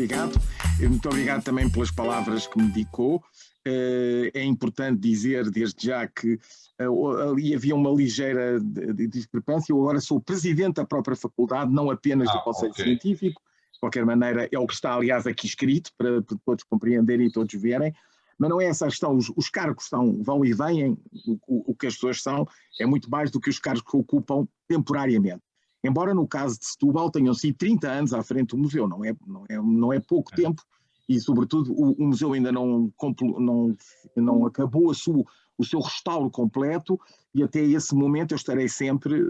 obrigado. Muito obrigado também pelas palavras que me dedicou. É importante dizer desde já que ali havia uma ligeira discrepância. Eu agora sou presidente da própria faculdade, não apenas do Conselho Ok. Científico. De qualquer maneira, é o que está, aliás, aqui escrito, para todos compreenderem e todos verem. Mas não é essa a questão. Os cargos vão e vêm. O que as pessoas são é muito mais do que os cargos que ocupam temporariamente. Embora no caso de Setúbal tenham sido 30 anos à frente do museu, não é pouco tempo, e sobretudo o museu ainda não acabou o seu restauro completo, e até esse momento eu estarei sempre,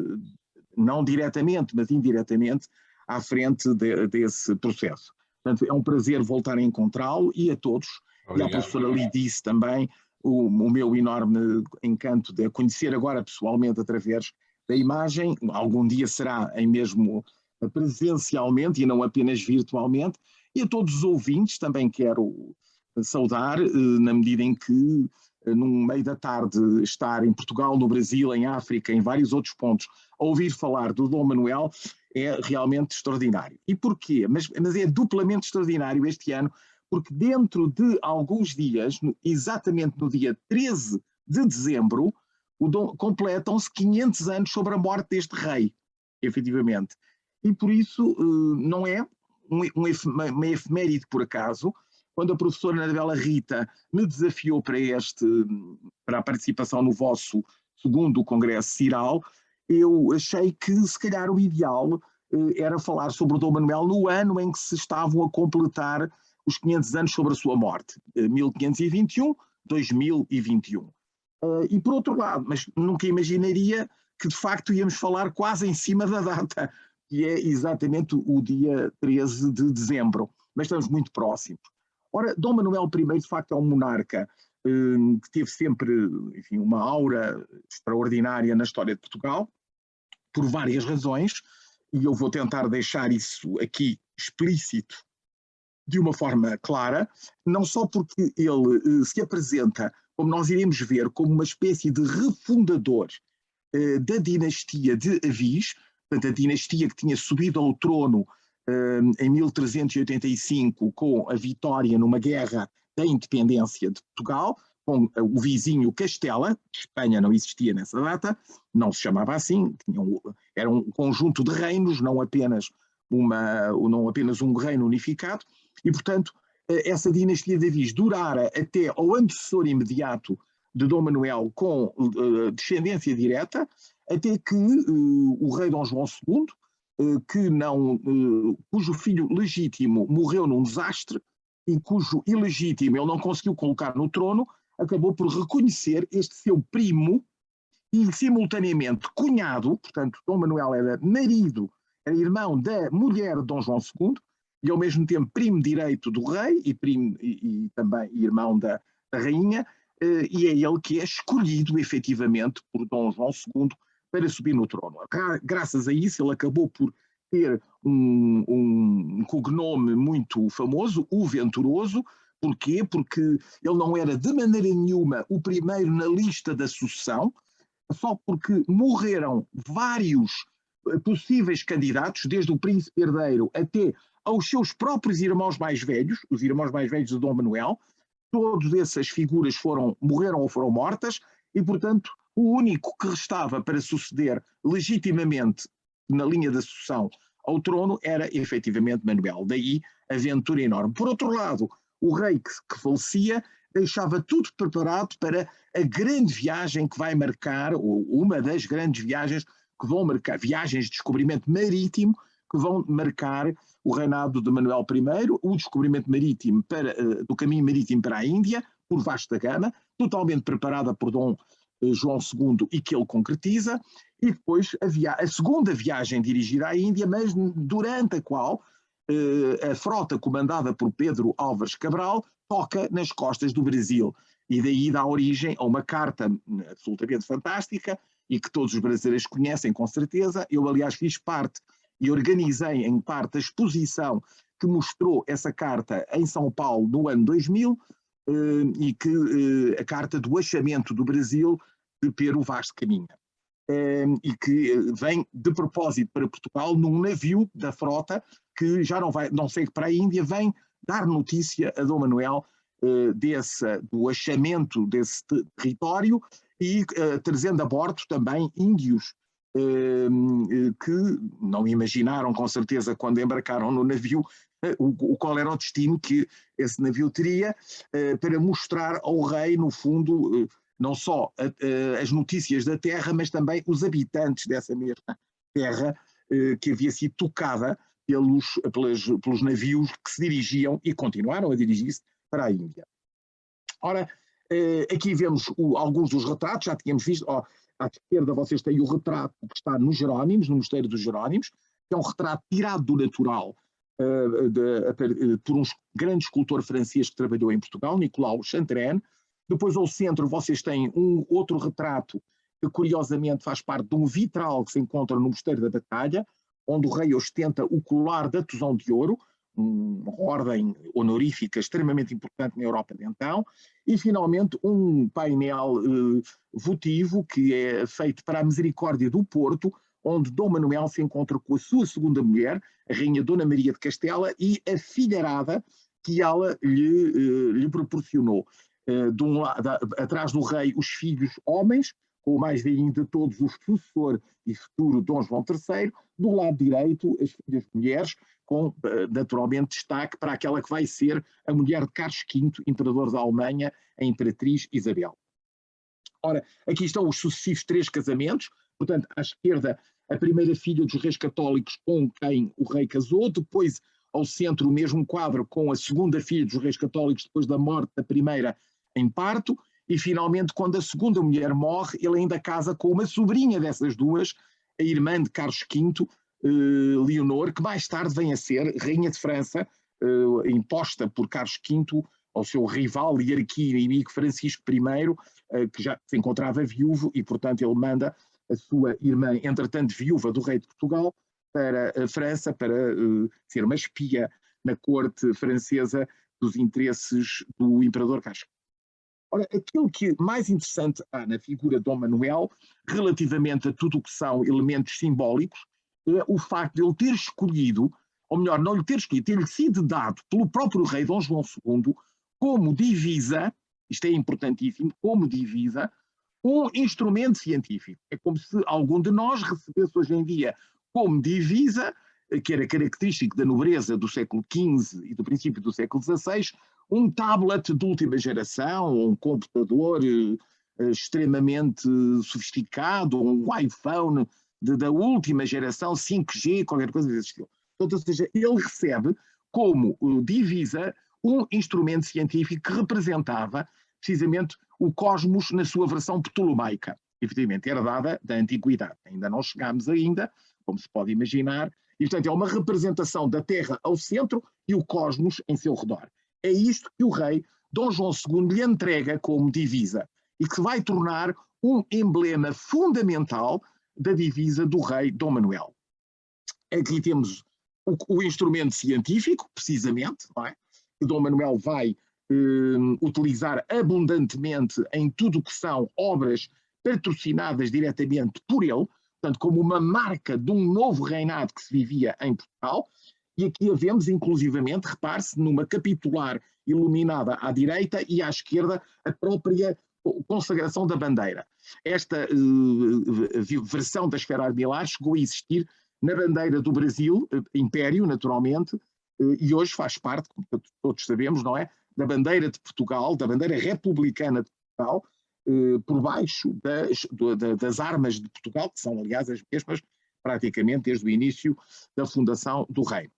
não diretamente, mas indiretamente, à frente desse processo. Portanto, é um prazer voltar a encontrá-lo e a todos, e à Obrigado. professora Lee disse também o meu enorme encanto de a conhecer agora pessoalmente através da imagem, algum dia será em mesmo presencialmente e não apenas virtualmente, e a todos os ouvintes também quero saudar, na medida em que no meio da tarde estar em Portugal, no Brasil, em África, em vários outros pontos, a ouvir falar do Dom Manuel é realmente extraordinário. E porquê? Mas é duplamente extraordinário este ano, porque dentro de alguns dias, exatamente no dia 13 de dezembro, completam-se 500 anos sobre a morte deste rei, efetivamente. E por isso não é uma efeméride por acaso. Quando a professora Anabela Rita me desafiou para a participação no vosso segundo Congresso CIRAL, eu achei que se calhar o ideal era falar sobre o Dom Manuel no ano em que se estavam a completar os 500 anos sobre a sua morte, 1521, 2021. E por outro lado, mas nunca imaginaria que de facto íamos falar quase em cima da data, que é exatamente o dia 13 de dezembro, mas estamos muito próximos. Ora, Dom Manuel I de facto é um monarca que teve sempre, enfim, uma aura extraordinária na história de Portugal, por várias razões, e eu vou tentar deixar isso aqui explícito de uma forma clara, não só porque ele se apresenta, como nós iremos ver, como uma espécie de refundador da dinastia de Avis, portanto a dinastia que tinha subido ao trono em 1385 com a vitória numa guerra da independência de Portugal, com o vizinho Castela, Espanha não existia nessa data, não se chamava assim, era um conjunto de reinos, não apenas um reino unificado, e portanto essa dinastia de Avis durara até ao antecessor imediato de Dom Manuel com descendência direta, até que o rei Dom João II, cujo filho legítimo morreu num desastre e cujo ilegítimo ele não conseguiu colocar no trono, acabou por reconhecer este seu primo e simultaneamente cunhado, portanto Dom Manuel era irmão da mulher de Dom João II e ao mesmo tempo primo direito do rei e também irmão da rainha, e é ele que é escolhido efetivamente por Dom João II para subir no trono. Graças a isso ele acabou por ter um cognome muito famoso, o Venturoso. Porquê? Porque ele não era de maneira nenhuma o primeiro na lista da sucessão, só porque morreram vários possíveis candidatos, desde o príncipe herdeiro até aos seus próprios irmãos mais velhos, os irmãos mais velhos de Dom Manuel. Todas essas figuras morreram ou foram mortas, e portanto o único que restava para suceder legitimamente na linha da sucessão ao trono era efetivamente Manuel. Daí a aventura enorme. Por outro lado, o rei que falecia deixava tudo preparado para a grande viagem que vai marcar, ou uma das grandes viagens que vão marcar, viagens de descobrimento marítimo, que vão marcar o reinado de Manuel I, o descobrimento marítimo do caminho marítimo para a Índia, por Vasco da Gama, totalmente preparada por Dom João II e que ele concretiza, e depois a segunda viagem dirigida à Índia, mas durante a qual a frota comandada por Pedro Álvares Cabral toca nas costas do Brasil, e daí dá origem a uma carta absolutamente fantástica e que todos os brasileiros conhecem com certeza. Eu, aliás, fiz parte e organizei em parte a exposição que mostrou essa carta em São Paulo no ano 2000, e que a carta do achamento do Brasil de Pero Vaz de Caminha. e que vem de propósito para Portugal num navio da frota que já não segue para a Índia, vem dar notícia a Dom Manuel do achamento desse território e trazendo a bordo também índios que não imaginaram com certeza quando embarcaram no navio qual era o destino que esse navio teria, para mostrar ao rei, no fundo, não só as notícias da terra, mas também os habitantes dessa mesma terra que havia sido tocada pelos navios que se dirigiam e continuaram a dirigir-se para a Índia. Ora, aqui vemos alguns dos retratos, já tínhamos visto, à esquerda vocês têm o retrato que está nos Jerónimos, no Mosteiro dos Jerónimos, que é um retrato tirado do natural por um grande escultor francês que trabalhou em Portugal, Nicolau Chantrenne. Depois ao centro vocês têm um outro retrato que curiosamente faz parte de um vitral que se encontra no Mosteiro da Batalha, onde o rei ostenta o colar da Tosão de Ouro, uma ordem honorífica extremamente importante na Europa de então, e finalmente um painel votivo que é feito para a Misericórdia do Porto, onde Dom Manuel se encontra com a sua segunda mulher, a Rainha Dona Maria de Castela, e a filharada que ela lhe proporcionou. Atrás do rei, os filhos homens, com o mais velhinho de todos, o sucessor e futuro Dom João III, do lado direito, as filhas mulheres, com naturalmente destaque para aquela que vai ser a mulher de Carlos V, imperador da Alemanha, a Imperatriz Isabel. Ora, aqui estão os sucessivos 3 casamentos, portanto, à esquerda, a primeira filha dos reis católicos com quem o rei casou, depois ao centro o mesmo quadro com a segunda filha dos reis católicos depois da morte da primeira em parto, e finalmente quando a segunda mulher morre, ele ainda casa com uma sobrinha dessas duas, a irmã de Carlos V, Leonor, que mais tarde vem a ser rainha de França, imposta por Carlos V ao seu rival e arqui-inimigo Francisco I, que já se encontrava viúvo e, portanto, ele manda a sua irmã, entretanto viúva do rei de Portugal, para a França, para ser uma espia na corte francesa dos interesses do imperador Carlos V. Ora, aquilo que mais interessante há na figura de Dom Manuel, relativamente a tudo o que são elementos simbólicos, é o facto de ele ter escolhido, ou melhor, não lhe ter escolhido, ter-lhe sido dado pelo próprio rei Dom João II, como divisa, isto é importantíssimo, como divisa, um instrumento científico. É como se algum de nós recebesse hoje em dia como divisa, que era característico da nobreza do século XV e do princípio do século XVI, um tablet de última geração, um computador extremamente sofisticado, um iPhone da última geração, 5G, qualquer coisa desse estilo. Portanto, ou seja, ele recebe como divisa um instrumento científico que representava precisamente o cosmos na sua versão ptolomaica, efetivamente herdada da antiguidade. Ainda não chegámos ainda, como se pode imaginar, e portanto é uma representação da Terra ao centro e o cosmos em seu redor. É isto que o rei Dom João II lhe entrega como divisa e que vai tornar um emblema fundamental da divisa do rei Dom Manuel. Aqui temos o instrumento científico, precisamente, não é? Que Dom Manuel vai utilizar abundantemente em tudo o que são obras patrocinadas diretamente por ele, portanto, como uma marca de um novo reinado que se vivia em Portugal. E aqui a vemos, inclusivamente, repare-se, numa capitular iluminada à direita e à esquerda a própria consagração da bandeira. Esta versão da esfera armilar chegou a existir na bandeira do Brasil, Império, naturalmente, e hoje faz parte, como todos sabemos, não é, da bandeira de Portugal, da bandeira republicana de Portugal, por baixo das armas de Portugal, que são, aliás, as mesmas praticamente desde o início da fundação do reino.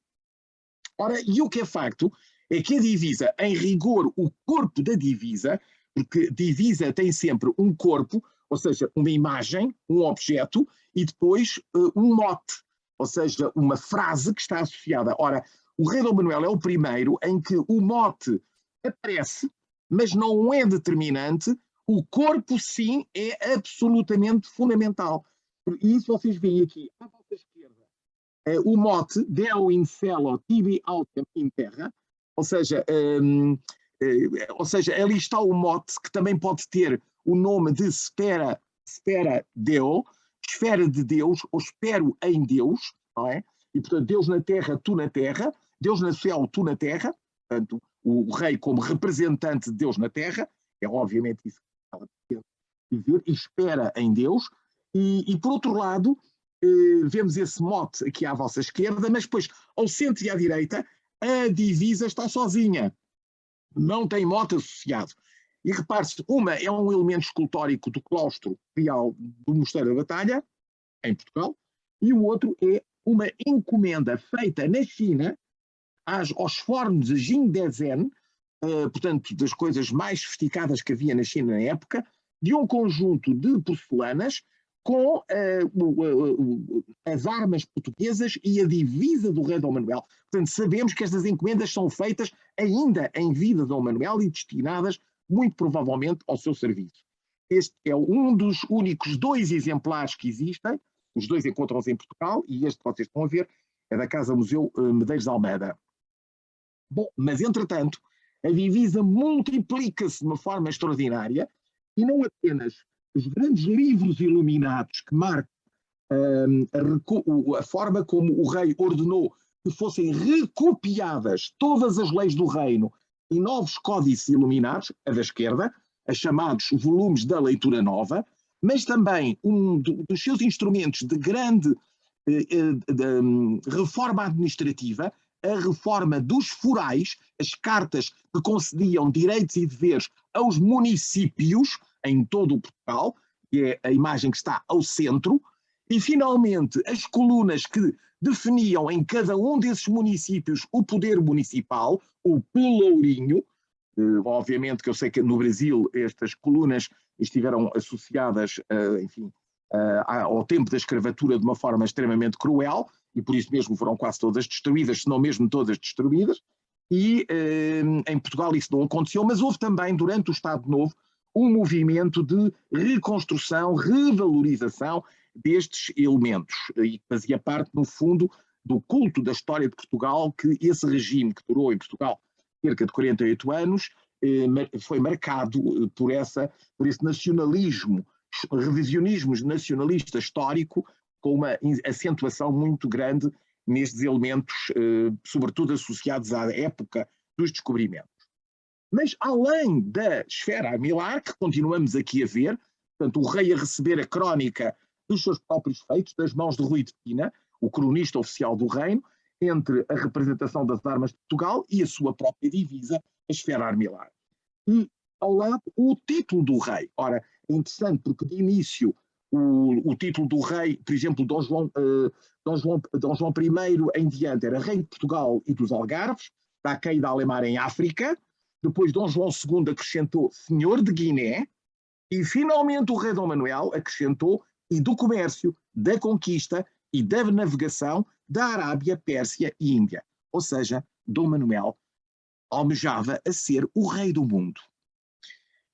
Ora, e o que é facto é que a divisa, em rigor, o corpo da divisa, porque divisa tem sempre um corpo, ou seja, uma imagem, um objeto, e depois um mote, ou seja, uma frase que está associada. Ora, o rei Dom Manuel é o primeiro em que o mote aparece, mas não é determinante, o corpo sim é absolutamente fundamental. E isso vocês veem aqui, à vossa esquerda, o mote Deo in cielo tibi autem in terra, ou seja, ali está o mote que também pode ter o nome de Spera Deo, esfera de Deus, ou espero em Deus, não é? E, portanto, Deus na terra, tu na terra, Deus no céu, tu na terra, portanto, o rei como representante de Deus na terra, é obviamente isso que ela pretende dizer, e espera em Deus, e por outro lado, vemos esse mote aqui à vossa esquerda, mas depois, ao centro e à direita, a divisa está sozinha, não tem mote associado. E repare-se, uma é um elemento escultórico do claustro real do Mosteiro da Batalha, em Portugal, e o outro é uma encomenda feita na China aos fornos de Jingdezhen, portanto, das coisas mais sofisticadas que havia na China na época, de um conjunto de porcelanas com as armas portuguesas e a divisa do rei Dom Manuel. Portanto, sabemos que estas encomendas são feitas ainda em vida de Dom Manuel e destinadas, muito provavelmente, ao seu serviço. Este é um dos únicos 2 exemplares que existem, os 2 encontram-se em Portugal, e este que vocês estão a ver é da Casa Museu Medeiros de Almeida. Bom, mas entretanto, a divisa multiplica-se de uma forma extraordinária, e não apenas os grandes livros iluminados que marcam a forma como o rei ordenou que fossem recopiadas todas as leis do reino em novos códices iluminados, a da esquerda, as chamados volumes da leitura nova, mas também um dos seus instrumentos de grande reforma administrativa, a reforma dos forais, as cartas que concediam direitos e deveres aos municípios em todo o Portugal, que é a imagem que está ao centro, e finalmente as colunas que definiam em cada um desses municípios o poder municipal, o pelourinho. Obviamente que eu sei que no Brasil estas colunas estiveram associadas, enfim, ao tempo da escravatura de uma forma extremamente cruel, e por isso mesmo foram quase todas destruídas, se não mesmo todas destruídas, e em Portugal isso não aconteceu, mas houve também, durante o Estado Novo, um movimento de reconstrução, revalorização destes elementos, e fazia parte, no fundo, do culto da história de Portugal, que esse regime que durou em Portugal cerca de 48 anos, foi marcado por esse nacionalismo, revisionismo nacionalista histórico, com uma acentuação muito grande nestes elementos, sobretudo associados à época dos descobrimentos. Mas além da esfera armilar, que continuamos aqui a ver, portanto, o rei a receber a crónica dos seus próprios feitos, das mãos de Rui de Pina, o cronista oficial do reino, entre a representação das armas de Portugal e a sua própria divisa, a esfera armilar. E, ao lado, o título do rei. Ora, é interessante porque, de início, o título do rei, por exemplo, Dom João I em diante, era rei de Portugal e dos Algarves, da Quei da Alemar em África. Depois, Dom João II acrescentou senhor de Guiné. E, finalmente, o rei Dom Manuel acrescentou e do comércio, da conquista e da navegação da Arábia, Pérsia e Índia. Ou seja, Dom Manuel almejava a ser o rei do mundo.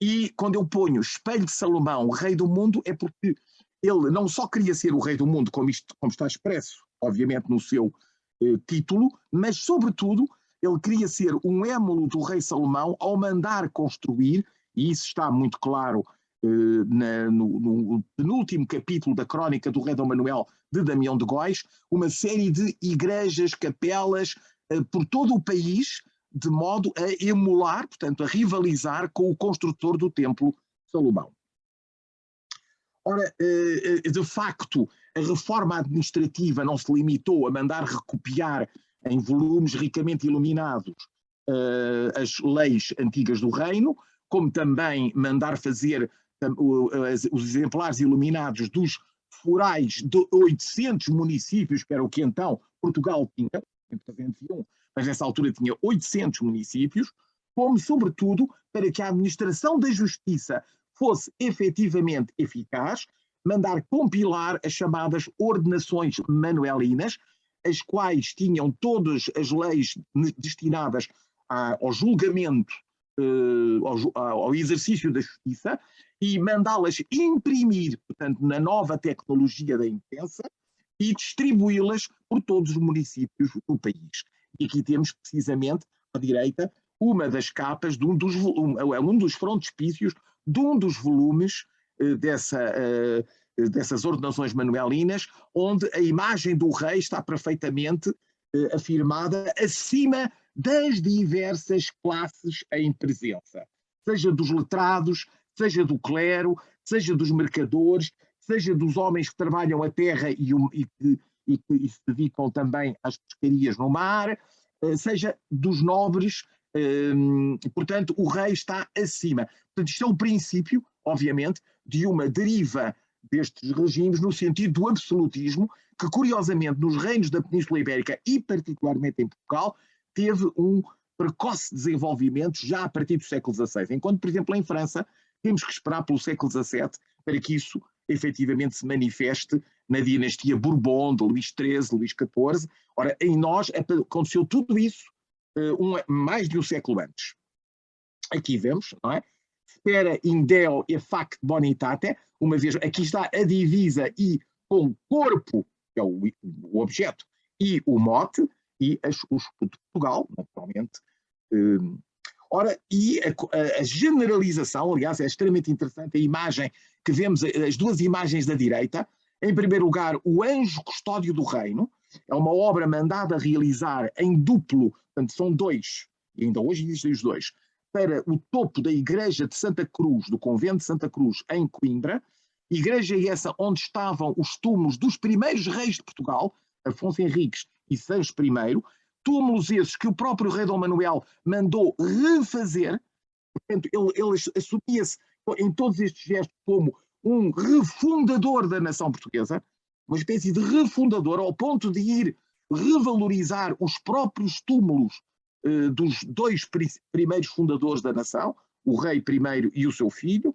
E quando eu ponho espelho de Salomão, o rei do mundo, é porque ele não só queria ser o rei do mundo, como está expresso, obviamente, no seu título, mas, sobretudo, ele queria ser um émulo do rei Salomão ao mandar construir, e isso está muito claro no penúltimo capítulo da crónica do rei Dom Manuel de Damião de Góis, uma série de igrejas, capelas por todo o país, de modo a emular, portanto, a rivalizar com o construtor do templo Salomão. Ora, de facto, a reforma administrativa não se limitou a mandar recopiar em volumes ricamente iluminados as leis antigas do reino, como também mandar fazer os exemplares iluminados dos forais de 800 municípios, que era o que então Portugal tinha, em 301, mas nessa altura tinha 800 municípios, como, sobretudo, para que a administração da justiça fosse efetivamente eficaz, mandar compilar as chamadas ordenações manuelinas, as quais tinham todas as leis destinadas ao julgamento, ao exercício da justiça, e mandá-las imprimir, portanto, na nova tecnologia da imprensa e distribuí-las por todos os municípios do país. E aqui temos, precisamente, à direita, uma das capas de um dos frontispícios de um dos volumes dessas ordenações manuelinas, onde a imagem do rei está perfeitamente afirmada acima das diversas classes em presença, seja dos letrados, seja do clero, seja dos mercadores, seja dos homens que trabalham a terra e que se dedicam também às pescarias no mar, seja dos nobres, portanto, o rei está acima. Portanto, isto é um princípio, obviamente, de uma deriva destes regimes no sentido do absolutismo, que curiosamente nos reinos da Península Ibérica e particularmente em Portugal, teve um precoce desenvolvimento já a partir do século XVI, enquanto, por exemplo, em França, temos que esperar pelo século XVII para que isso efetivamente se manifeste na dinastia Bourbon, de Luís XIII, Luís XIV. Ora, em nós aconteceu tudo isso mais de um século antes. Aqui vemos, não é? Spera in Deo e fac bonitate, uma vez, aqui está a divisa e com o corpo, que é o objeto, e o mote, e o escudo de Portugal, naturalmente. Ora, e a generalização, aliás, é extremamente interessante a imagem que vemos, as duas imagens da direita. Em primeiro lugar, o Anjo Custódio do Reino, é uma obra mandada a realizar em duplo, portanto são dois, e ainda hoje existem os dois, para o topo da igreja de Santa Cruz, do convento de Santa Cruz, em Coimbra, igreja essa onde estavam os túmulos dos primeiros reis de Portugal, Afonso Henriques e Sancho I, túmulos esses que o próprio rei Dom Manuel mandou refazer. Portanto, ele assumia-se em todos estes gestos como um refundador da nação portuguesa, uma espécie de refundador, ao ponto de ir revalorizar os próprios túmulos dos dois primeiros fundadores da nação, o rei primeiro e o seu filho.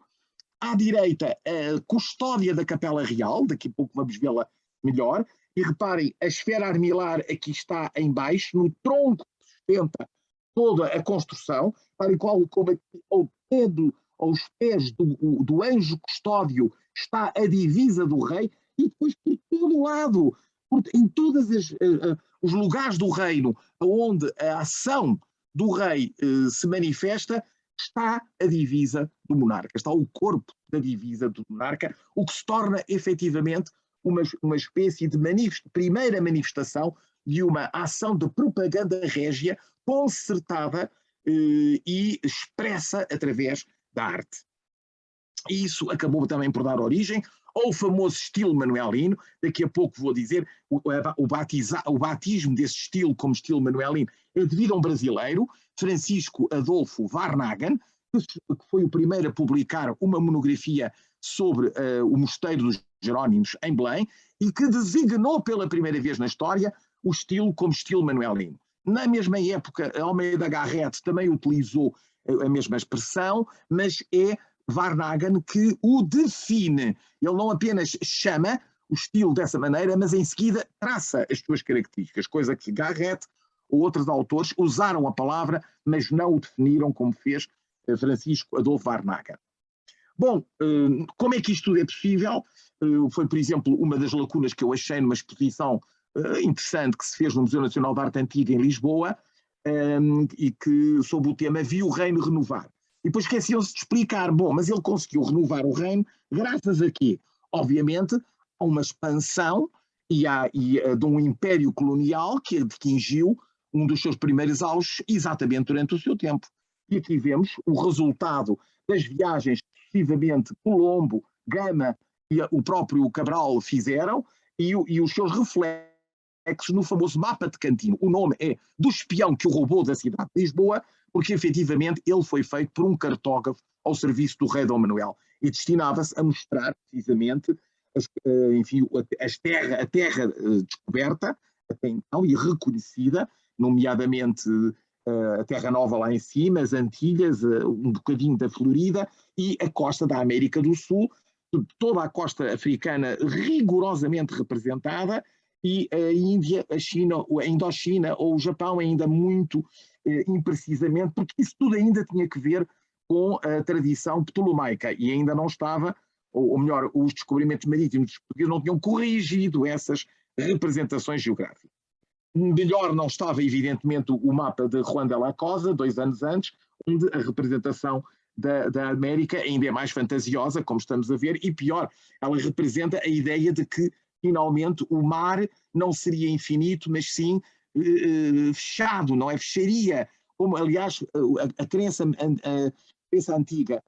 À direita, a custódia da Capela Real, daqui a pouco vamos vê-la melhor, e reparem, a esfera armilar aqui está em baixo, no tronco que sustenta toda a construção, tal e qual como aqui aos pés do anjo custódio está a divisa do rei, e depois por todo lado, em todos os lugares do reino onde a ação do rei se manifesta, está a divisa do monarca, está o corpo da divisa do monarca, o que se torna efetivamente uma espécie de primeira manifestação de uma ação de propaganda régia concertada e expressa através da arte. E isso acabou também por dar origem ao famoso estilo manuelino. Daqui a pouco vou dizer, o batismo desse estilo como estilo manuelino é devido a um brasileiro, Francisco Adolfo Varnagan, que foi o primeiro a publicar uma monografia sobre o Mosteiro dos Jerónimos em Belém, e que designou pela primeira vez na história o estilo como estilo manuelino. Na mesma época, Almeida Garrett também utilizou a mesma expressão, mas é Varnagan que o define. Ele não apenas chama o estilo dessa maneira, mas em seguida traça as suas características, coisa que Garrett ou outros autores usaram a palavra, mas não o definiram como fez Francisco Adolfo Varnagan. Bom, como é que isto tudo é possível? Foi, por exemplo, uma das lacunas que eu achei numa exposição interessante que se fez no Museu Nacional de Arte Antiga em Lisboa, e que, sob o tema, viu o reino renovar. E depois esqueciam-se de explicar, bom, mas ele conseguiu renovar o reino graças a quê? Obviamente, a uma expansão de um império colonial que atingiu um dos seus primeiros auges exatamente durante o seu tempo. E aqui vemos o resultado das viagens que sucessivamente Colombo, Gama e o próprio Cabral fizeram, e os seus reflexos no famoso mapa de Cantino. O nome é do espião que o roubou da cidade de Lisboa, porque efetivamente ele foi feito por um cartógrafo ao serviço do rei Dom Manuel e destinava-se a mostrar precisamente a terra descoberta até então e reconhecida, nomeadamente a Terra Nova lá em cima, as Antilhas, um bocadinho da Florida e a costa da América do Sul, toda a costa africana rigorosamente representada, e a Índia, a China, a Indochina ou o Japão ainda muito imprecisamente, porque isso tudo ainda tinha que ver com a tradição ptolomaica e ainda não estava, ou melhor, os descobrimentos marítimos dos portugueses não tinham corrigido essas representações geográficas. Melhor não estava, evidentemente, o mapa de Juan de la Cosa, 2 anos antes, onde a representação da América ainda é mais fantasiosa, como estamos a ver, e pior, ela representa a ideia de que finalmente o mar não seria infinito, mas sim fechado, não é? Fecharia, como aliás a crença antiga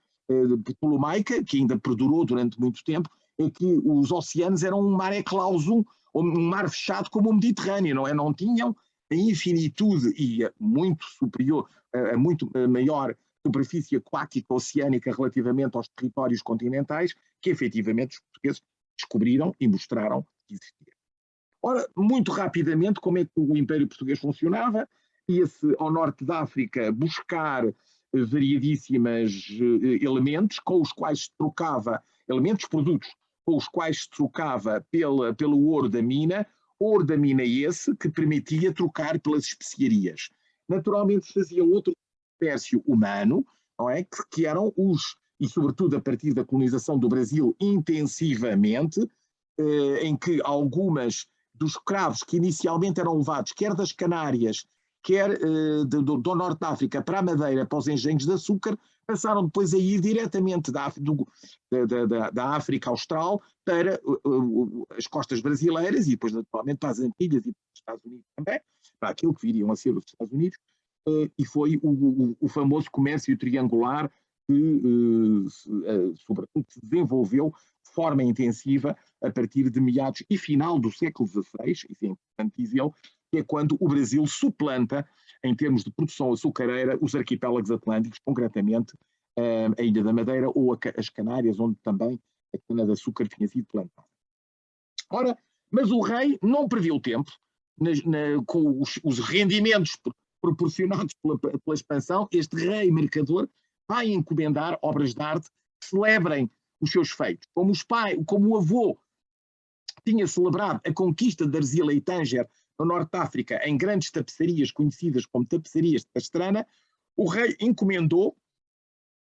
ptolomaica, que ainda perdurou durante muito tempo, é que os oceanos eram um mare clausum, um mar fechado como o Mediterrâneo, não é? Não tinham a infinitude e a muito superior, a muito maior superfície aquática oceânica relativamente aos territórios continentais que efetivamente os portugueses descobriram e mostraram que existia. Ora, muito rapidamente, como é que o Império Português funcionava? Ia-se ao norte da África buscar variadíssimas elementos com os quais se trocava, elementos, produtos, com os quais se trocava pelo ouro da mina esse que permitia trocar pelas especiarias. Naturalmente fazia outro comércio humano, não é? Que eram e sobretudo a partir da colonização do Brasil intensivamente, em que algumas dos escravos que inicialmente eram levados, quer das Canárias, quer do Norte da África para a Madeira, para os engenhos de açúcar, passaram depois a ir diretamente da África Austral para as costas brasileiras e depois naturalmente para as Antilhas e para os Estados Unidos também, para aquilo que viriam a ser os Estados Unidos, e foi o famoso comércio triangular que, sobretudo, se desenvolveu de forma intensiva a partir de meados e final do século XVI, isso é importante dizê-lo, que é quando o Brasil suplanta, em termos de produção açucareira, os arquipélagos atlânticos, concretamente a Ilha da Madeira ou as Canárias, onde também a cana-de-açúcar tinha sido plantada. Ora, mas o rei não perdeu tempo com os rendimentos proporcionados pela expansão. Este rei mercador vai encomendar obras de arte que celebrem os seus feitos. Como o avô tinha celebrado a conquista de Arzila e Tânger no Norte de África em grandes tapeçarias conhecidas como tapeçarias de Pastrana, o rei encomendou,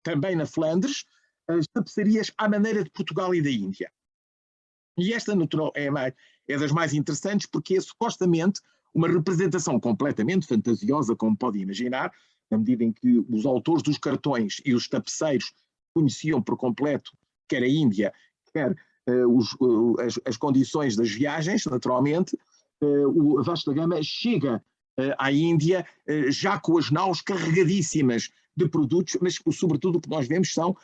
também na Flandres, as tapeçarias à maneira de Portugal e da Índia. E esta é das mais interessantes porque é supostamente uma representação completamente fantasiosa, como pode imaginar, na medida em que os autores dos cartões e os tapeceiros conheciam por completo quer a Índia, quer as condições das viagens, naturalmente. O Vasco da Gama chega à Índia já com as naus carregadíssimas de produtos, mas sobretudo o que nós vemos são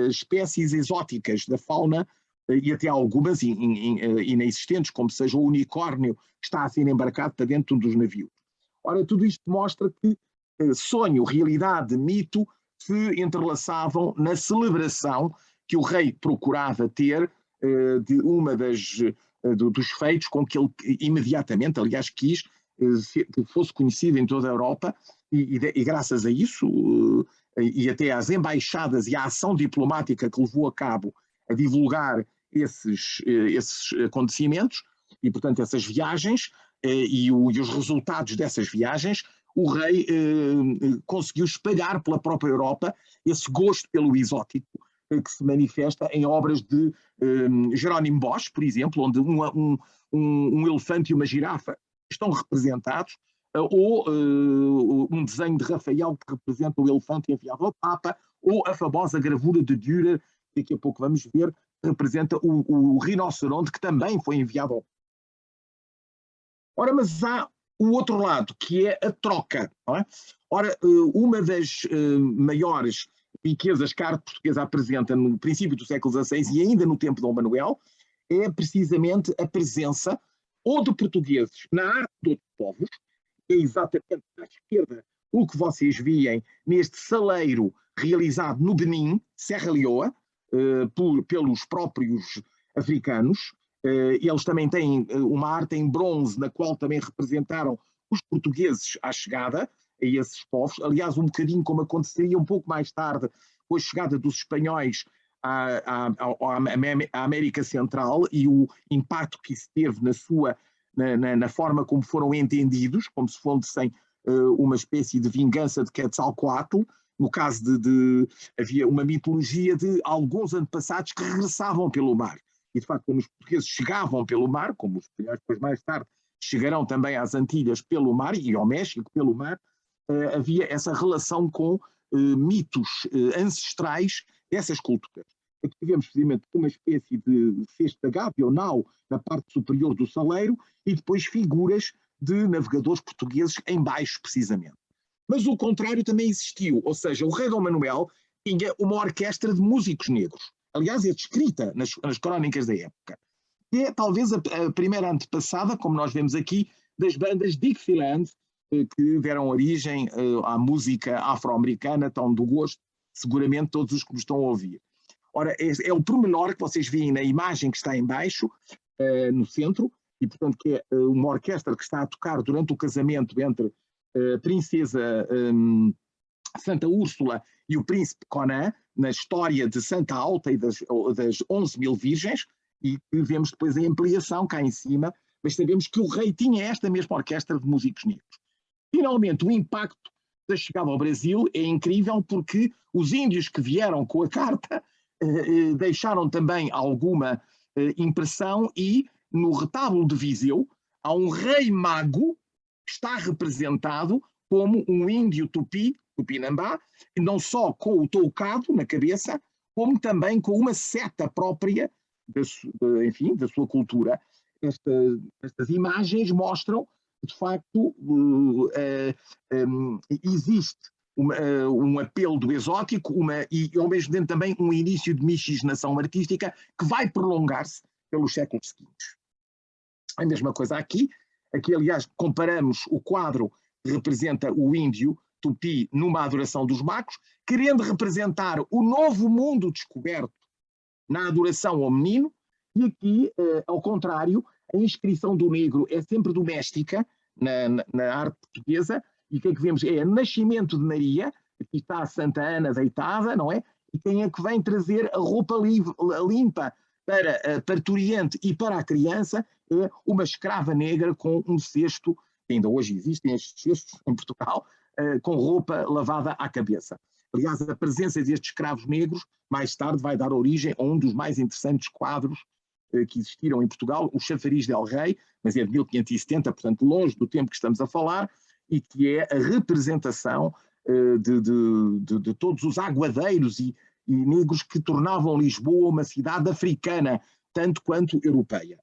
espécies exóticas da fauna e até algumas inexistentes, como seja o unicórnio que está a ser embarcado para dentro dos navios. Ora, tudo isto mostra que sonho, realidade, mito se entrelaçavam na celebração que o rei procurava ter de uma dos feitos com que ele imediatamente, aliás, quis que fosse conhecido em toda a Europa e graças a isso e até às embaixadas e à ação diplomática que levou a cabo a divulgar esses acontecimentos e, portanto, essas viagens e os resultados dessas viagens, o rei conseguiu espalhar pela própria Europa esse gosto pelo exótico que se manifesta em obras de Jerónimo Bosch, por exemplo, onde um elefante e uma girafa estão representados, ou um desenho de Rafael que representa o elefante enviado ao Papa, ou a famosa gravura de Dürer, que daqui a pouco vamos ver, que representa o rinoceronte que também foi enviado ao Papa. Ora, mas há o outro lado, que é a troca. Não é? Ora, uma das maiores riquezas que a arte portuguesa apresenta no princípio do século XVI e ainda no tempo de Dom Manuel é precisamente a presença ou de portugueses na arte de outros povos, é exatamente à esquerda o que vocês veem neste saleiro realizado no Benin, Serra Leoa, pelos próprios africanos. Eles também têm uma arte em bronze na qual também representaram os portugueses à chegada a esses povos, aliás, um bocadinho como aconteceria um pouco mais tarde com a chegada dos espanhóis à América Central e o impacto que isso teve na forma como foram entendidos, como se fossem uma espécie de vingança de Quetzalcoatl. No caso havia uma mitologia de alguns antepassados que regressavam pelo mar. E, de facto, como os portugueses chegavam pelo mar, como os espanhóis depois mais tarde chegarão também às Antilhas pelo mar e ao México pelo mar, havia essa relação com mitos ancestrais dessas culturas. Aqui tivemos precisamente uma espécie de cesta gavional na parte superior do saleiro e depois figuras de navegadores portugueses em baixo, precisamente. Mas o contrário também existiu, ou seja, o rei Dom Manuel tinha uma orquestra de músicos negros. Aliás, é descrita nas crónicas da época. E é talvez a primeira antepassada, como nós vemos aqui, das bandas Dixieland, que deram origem à música afro-americana, tão do gosto, seguramente, todos os que nos estão a ouvir. Ora, é o pormenor que vocês veem na imagem que está em baixo, no centro, e portanto que é uma orquestra que está a tocar durante o casamento entre a princesa Santa Úrsula e o príncipe Conan, na história de Santa Alta e das 11.000 virgens, e que vemos depois a ampliação cá em cima, mas sabemos que o rei tinha esta mesma orquestra de músicos negros. Finalmente, o impacto da chegada ao Brasil é incrível porque os índios que vieram com a carta deixaram também alguma impressão e no retábulo de Viseu há um rei mago que está representado como um índio tupi, tupinambá, não só com o toucado na cabeça, como também com uma seta própria da sua cultura. Estas imagens mostram que, de facto, existe um apelo do exótico e, ao mesmo tempo, também um início de miscigenação artística que vai prolongar-se pelos séculos seguintes. A mesma coisa aqui. Aqui, aliás, comparamos o quadro que representa o índio tupi numa adoração dos macos, querendo representar o novo mundo descoberto na adoração ao menino, e aqui, ao contrário, a inscrição do negro é sempre doméstica na arte portuguesa, e o que é que vemos? É o nascimento de Maria, aqui está a Santa Ana deitada, não é? E quem é que vem trazer a roupa limpa para a parturiente e para a criança é uma escrava negra com um cesto, ainda hoje existem estes cestos em Portugal, com roupa lavada à cabeça. Aliás, a presença destes escravos negros, mais tarde, vai dar origem a um dos mais interessantes quadros que existiram em Portugal, o Chafariz del Rei, mas é de 1570, portanto longe do tempo que estamos a falar, e que é a representação de todos os aguadeiros e negros que tornavam Lisboa uma cidade africana, tanto quanto europeia.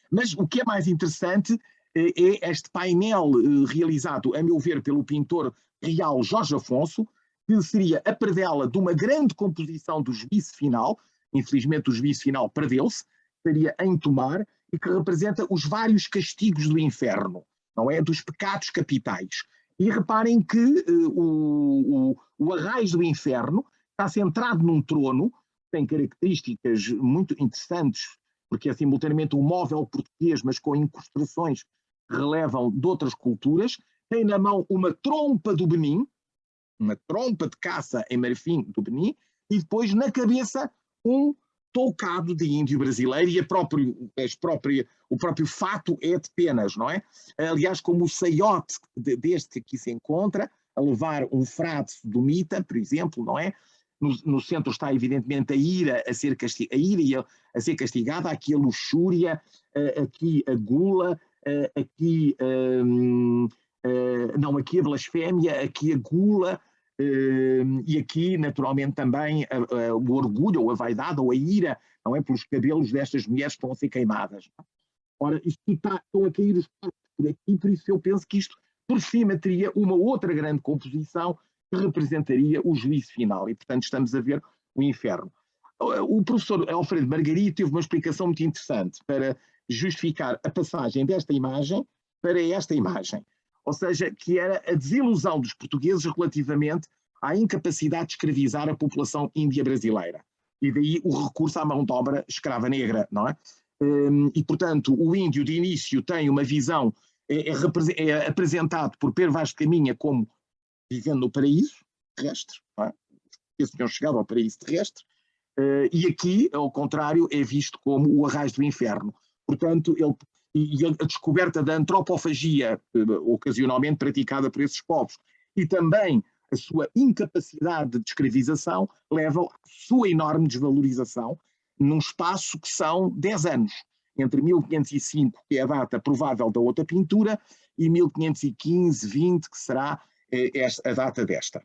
Mas o que é mais interessante é este painel realizado, a meu ver, pelo pintor real Jorge Afonso, que seria a predela de uma grande composição do Juízo Final. Infelizmente o Juízo Final perdeu-se, estaria em Tomar, e que representa os vários castigos do inferno, não é? Dos pecados capitais. E reparem que o Arraiz do Inferno está centrado num trono, tem características muito interessantes, porque é simultaneamente um móvel português, mas com incrustações que relevam de outras culturas. Tem na mão uma trompa do Benin, uma trompa de caça em marfim do Benin, e depois na cabeça um toucado de índio brasileiro, e o próprio fato é de penas, não é? Aliás, como o saiote deste que aqui se encontra, a levar um frade sodomita, por exemplo, não é? No centro está evidentemente a ira a ser castigada, aqui a luxúria, aqui a gula, aqui aqui a blasfémia, aqui a gula, e aqui naturalmente também o orgulho, ou a vaidade, ou a ira, não é? Pelos cabelos destas mulheres que estão a ser queimadas. Ora, isto estão a cair os corpos por aqui, por isso eu penso que isto por cima teria uma outra grande composição que representaria o juízo final, e portanto estamos a ver o inferno. O professor Alfredo Margarida teve uma explicação muito interessante para justificar a passagem desta imagem para esta imagem, ou seja, que era a desilusão dos portugueses relativamente à incapacidade de escravizar a população índia brasileira, e daí o recurso à mão de obra escrava negra, não é? E portanto o índio de início tem uma visão, é apresentado por Pedro Vaz de Caminha como vivendo no paraíso terrestre, não é? Eles tinham chegado ao paraíso terrestre, e aqui, ao contrário, é visto como o arraiz do inferno. Portanto, a descoberta da antropofagia, ocasionalmente praticada por esses povos, e também a sua incapacidade de escravização, levam à sua enorme desvalorização num espaço que são 10 anos, entre 1505, que é a data provável da outra pintura, e 1515, 20, que será a data desta.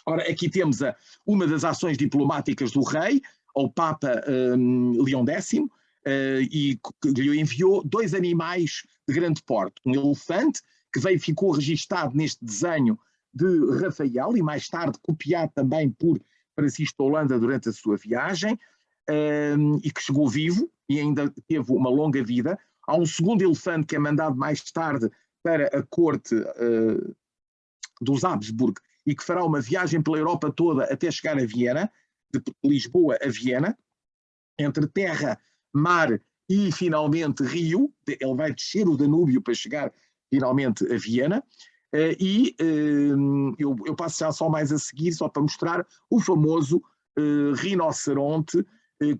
Ora, aqui temos uma das ações diplomáticas do rei ao Papa Leão X, e que lhe enviou 2 animais de grande porte. Um elefante, que ficou registado neste desenho de Rafael, e mais tarde copiado também por Francisco de Holanda durante a sua viagem, e que chegou vivo e ainda teve uma longa vida. Há um segundo elefante que é mandado mais tarde para a corte dos Habsburgo e que fará uma viagem pela Europa toda até chegar a Viena, de Lisboa a Viena, entre terra, mar e finalmente rio. Ele vai descer o Danúbio para chegar finalmente a Viena. Eu passo já só mais a seguir, só para mostrar o famoso rinoceronte,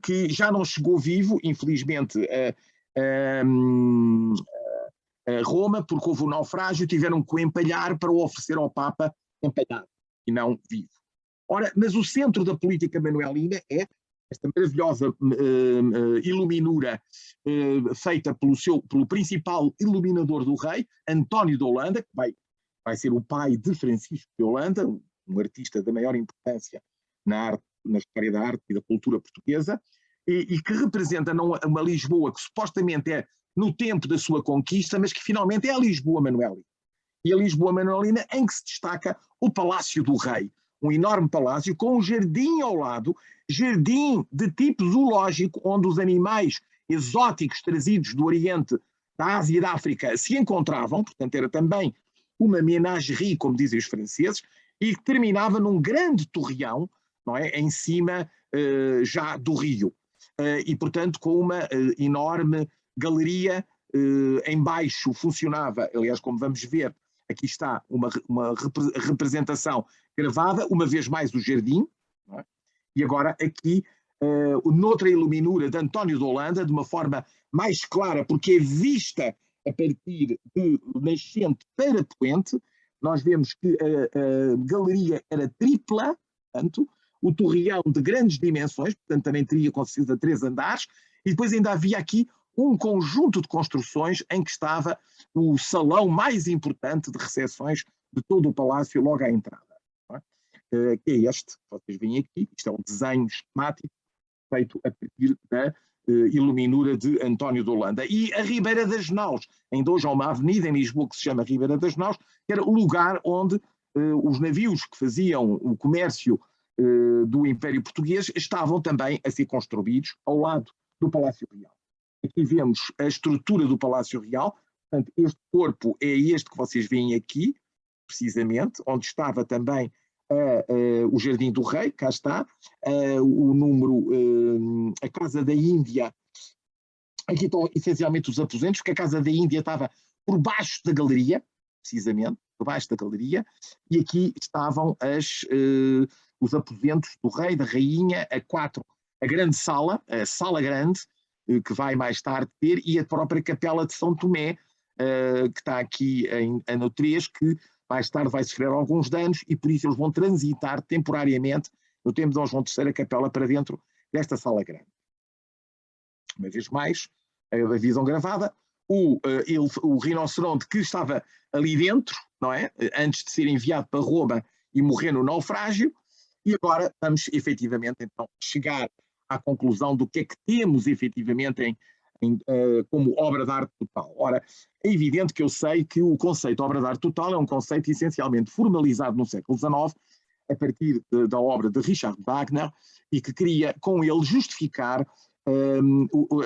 que já não chegou vivo, infelizmente, a Roma, porque houve um naufrágio, tiveram que o empalhar para o oferecer ao Papa empalhado, e não vivo. Ora, mas o centro da política manuelina é esta maravilhosa iluminura feita pelo principal iluminador do rei, António de Holanda, que vai ser o pai de Francisco de Holanda, um artista da maior importância na história da arte e da cultura portuguesa, e que representa uma Lisboa que supostamente é no tempo da sua conquista, mas que finalmente é a Lisboa manuelina. E a Lisboa manuelina em que se destaca o Palácio do Rei, um enorme palácio com um jardim ao lado, jardim de tipo zoológico, onde os animais exóticos trazidos do Oriente, da Ásia e da África se encontravam, portanto era também uma menagerie, como dizem os franceses, e que terminava num grande torreão, não é, em cima já do rio, e portanto com uma enorme galeria. Embaixo funcionava, aliás, como vamos ver, aqui está uma representação gravada, uma vez mais o jardim, não é? E agora aqui noutra iluminura de António de Holanda, de uma forma mais clara, porque é vista a partir de nascente para poente. Nós vemos que a galeria era tripla, portanto, o torreão de grandes dimensões, portanto também teria com certeza 3 andares, e depois ainda havia aqui um conjunto de construções em que estava o salão mais importante de recepções de todo o palácio logo à entrada. Que é este, vocês veem aqui, isto é um desenho esquemático feito a partir da iluminura de António de Holanda. E a Ribeira das Naus, ainda hoje há uma avenida em Lisboa que se chama Ribeira das Naus, que era o lugar onde os navios que faziam o comércio do Império Português estavam também a ser construídos ao lado do Palácio Real. Aqui vemos a estrutura do Palácio Real, portanto este corpo é este que vocês veem aqui, precisamente, onde estava também o Jardim do Rei, cá está, o número, a Casa da Índia. Aqui estão essencialmente os aposentos, porque a Casa da Índia estava por baixo da galeria, precisamente, por baixo da galeria, e aqui estavam os aposentos do rei, da rainha, a grande sala, a sala grande, que vai mais tarde ter, e a própria Capela de São Tomé, que está aqui em ano 3, que mais tarde vai sofrer alguns danos, e por isso eles vão transitar temporariamente, no tempo de Dom João III, a capela para dentro desta sala grande. Uma vez mais, a visão gravada, o rinoceronte que estava ali dentro, não é? Antes de ser enviado para Roma e morrer no naufrágio, e agora vamos efetivamente então chegar à conclusão do que é que temos efetivamente como obra de arte total. Ora, é evidente que eu sei que o conceito de obra de arte total é um conceito essencialmente formalizado no século XIX, a partir da obra de Richard Wagner, e que queria com ele justificar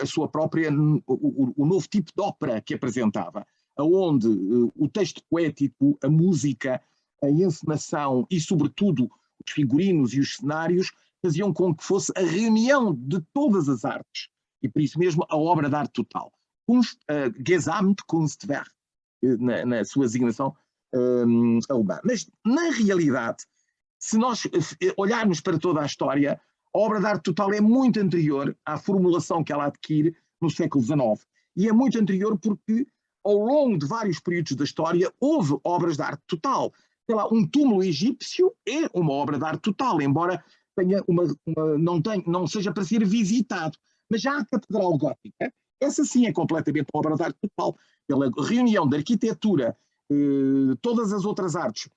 a sua própria, o novo tipo de ópera que apresentava, onde o texto poético, a música, a encenação e sobretudo os figurinos e os cenários faziam com que fosse a reunião de todas as artes, e por isso mesmo a obra de arte total. Gesamtkunstwerk, na sua designação alemã. Mas, na realidade, se nós olharmos para toda a história, a obra de arte total é muito anterior à formulação que ela adquire no século XIX. E é muito anterior porque, ao longo de vários períodos da história, houve obras de arte total. Sei lá, um túmulo egípcio é uma obra de arte total, embora tenha não seja para ser visitado. Mas já a Catedral Gótica, essa sim é completamente uma obra de arte total, pela reunião da arquitetura todas as outras artes.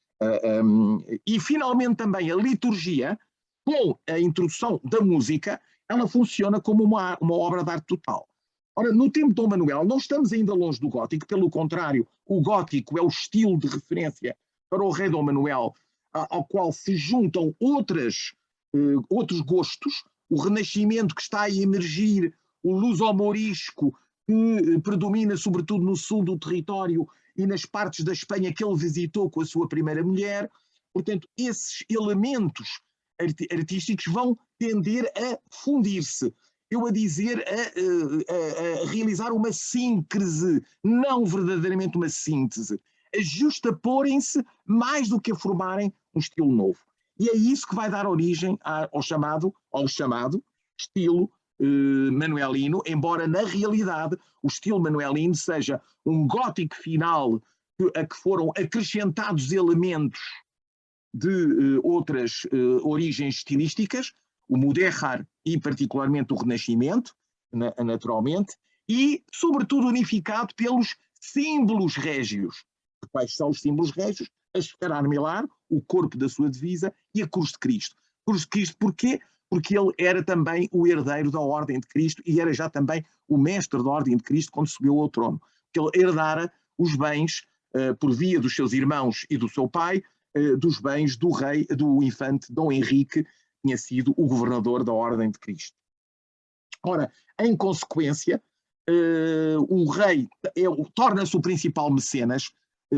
E finalmente também a liturgia, com a introdução da música, ela funciona como uma obra de arte total. Ora, no tempo de Dom Manuel, não estamos ainda longe do gótico, pelo contrário, o gótico é o estilo de referência para o rei Dom Manuel, ao qual se juntam outros gostos, o Renascimento que está a emergir, o luso-mourisco que predomina sobretudo no sul do território e nas partes da Espanha que ele visitou com a sua primeira mulher. Portanto, esses elementos artísticos vão tender a fundir-se, eu a dizer, a realizar uma síncrese, não verdadeiramente uma síntese, a justaporem-se mais do que a formarem um estilo novo. E é isso que vai dar origem ao chamado estilo manuelino, embora na realidade o estilo manuelino seja um gótico final a que foram acrescentados elementos de outras origens estilísticas, o Mudéjar e particularmente o Renascimento, naturalmente, e sobretudo unificado pelos símbolos régios. Quais são os símbolos régios? A esfera armilar, o corpo da sua divisa e a cruz de Cristo. Cruz de Cristo porquê? Porque ele era também o herdeiro da Ordem de Cristo e era já também o mestre da Ordem de Cristo quando subiu ao trono. Porque ele herdara os bens, por via dos seus irmãos e do seu pai, dos bens do rei, do infante Dom Henrique, que tinha sido o governador da Ordem de Cristo. Ora, em consequência, o rei torna-se o principal mecenas,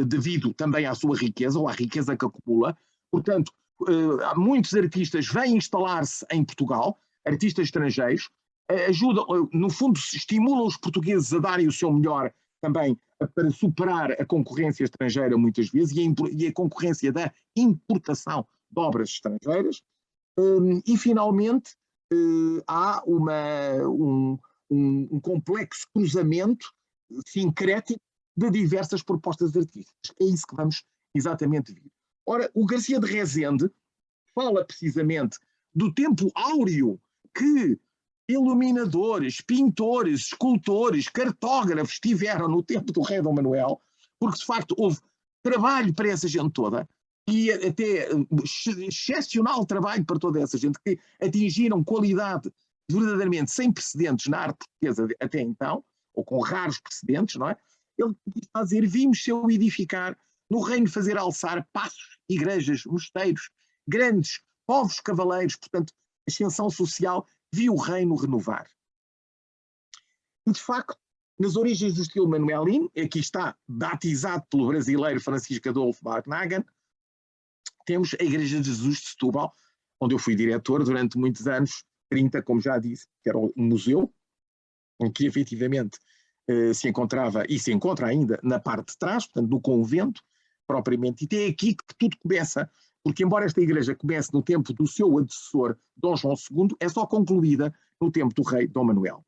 devido também à sua riqueza, ou à riqueza que acumula. Portanto, muitos artistas vêm instalar-se em Portugal, artistas estrangeiros, ajudam, no fundo, estimulam os portugueses a darem o seu melhor também para superar a concorrência estrangeira muitas vezes e a concorrência da importação de obras estrangeiras. E, finalmente, há um complexo cruzamento sincrético de diversas propostas artísticas. É isso que vamos exatamente ver. Ora, o Garcia de Rezende fala precisamente do tempo áureo que iluminadores, pintores, escultores, cartógrafos tiveram no tempo do rei Dom Manuel, porque de facto houve trabalho para essa gente toda, e até excepcional trabalho para toda essa gente, que atingiram qualidade verdadeiramente sem precedentes na arte portuguesa até então, ou com raros precedentes, não é? Ele está a dizer, vimos seu edificar, no reino fazer alçar passos, igrejas, mosteiros, grandes, povos cavaleiros, portanto, ascensão social, viu o reino renovar. E, de facto, nas origens do estilo manuelino, aqui está batizado pelo brasileiro Francisco Adolfo Bartnagan, temos a Igreja de Jesus de Setúbal, onde eu fui diretor durante muitos anos, 30, como já disse, que era um museu, em que efetivamente se encontrava, e se encontra ainda, na parte de trás, portanto, do convento, propriamente, e é aqui que tudo começa, porque embora esta igreja comece no tempo do seu antecessor, Dom João II, é só concluída no tempo do rei Dom Manuel.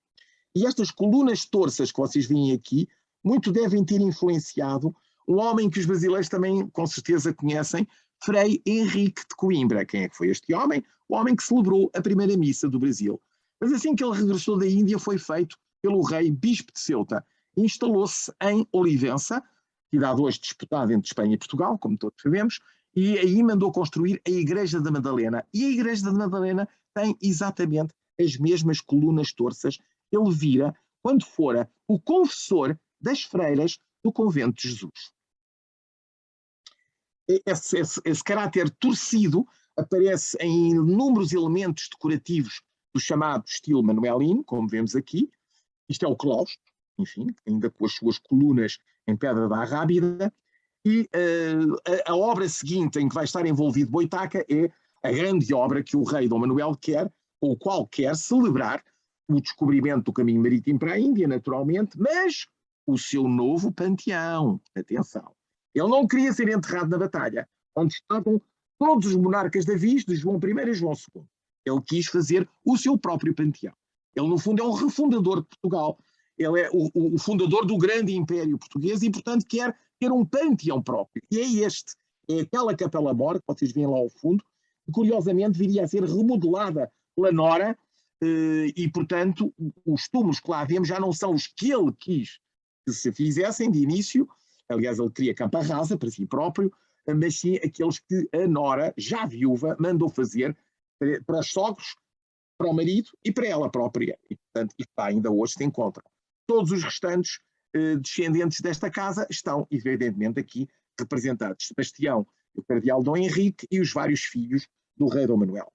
E estas colunas torças que vocês veem aqui, muito devem ter influenciado um homem que os brasileiros também, com certeza, conhecem, Frei Henrique de Coimbra. Quem é que foi este homem? O homem que celebrou a primeira missa do Brasil. Mas assim que ele regressou da Índia, foi feito pelo rei Bispo de Ceuta. Instalou-se em Olivença, cidade hoje disputada entre Espanha e Portugal, como todos sabemos, e aí mandou construir a Igreja da Madalena. E a Igreja da Madalena tem exatamente as mesmas colunas torças que ele vira quando fora o confessor das freiras do Convento de Jesus. Esse caráter torcido aparece em inúmeros elementos decorativos do chamado estilo manuelino, como vemos aqui. Isto é o claustro, enfim, ainda com as suas colunas em pedra da Arrábida. E a obra seguinte em que vai estar envolvido Boitaca é a grande obra que o rei Dom Manuel quer, com o qual quer celebrar o descobrimento do caminho marítimo para a Índia, naturalmente, mas o seu novo panteão. Atenção. Ele não queria ser enterrado na batalha, onde estavam todos os monarcas da Viz, de João I e João II. Ele quis fazer o seu próprio panteão. Ele, no fundo, é um refundador de Portugal. Ele é o fundador do grande império português e, portanto, quer ter um panteão próprio. E é aquela Capela-Mor, que vocês veem lá ao fundo, que, curiosamente, viria a ser remodelada pela Nora, e, portanto, os túmulos que lá vemos já não são os que ele quis que se fizessem de início, aliás, ele queria campa rasa para si próprio, mas sim aqueles que a nora, já viúva, mandou fazer para os sogros, para o marido e para ela própria. E, portanto, isto ainda hoje se encontra. Todos os restantes descendentes desta casa estão, evidentemente, aqui representados. Sebastião, o cardeal Dom Henrique e os vários filhos do rei Dom Manuel.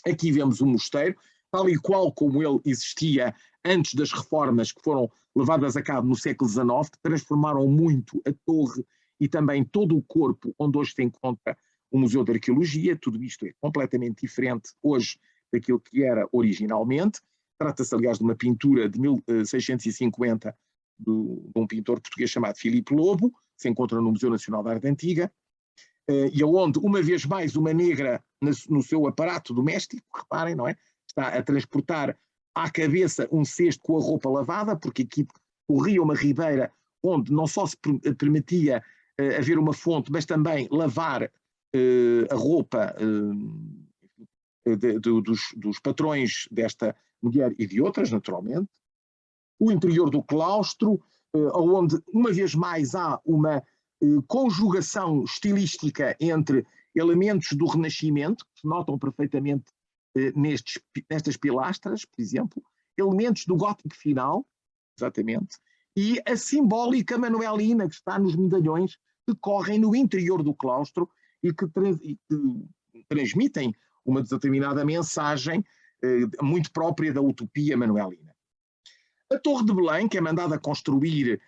Aqui vemos um mosteiro, tal e qual como ele existia antes das reformas que foram levadas a cabo no século XIX, que transformaram muito a torre e também todo o corpo onde hoje se encontra o Museu de Arqueologia. Tudo isto é completamente diferente hoje daquilo que era originalmente. Trata-se, aliás, de uma pintura de 1650 de um pintor português chamado Filipe Lobo, que se encontra no Museu Nacional de Arte Antiga, e onde, uma vez mais, uma negra no seu aparato doméstico, reparem, não é? Está a transportar à cabeça um cesto com a roupa lavada, porque aqui corria uma ribeira onde não só se permitia haver uma fonte, mas também lavar a roupa dos patrões desta mulher e de outras, naturalmente. O interior do claustro, onde, uma vez mais, há uma conjugação estilística entre elementos do Renascimento, que se notam perfeitamente nestas pilastras, por exemplo, elementos do gótico final, exatamente, e a simbólica manuelina que está nos medalhões que correm no interior do claustro e que transmitem uma determinada mensagem muito própria da utopia manuelina. A Torre de Belém, que é mandada construir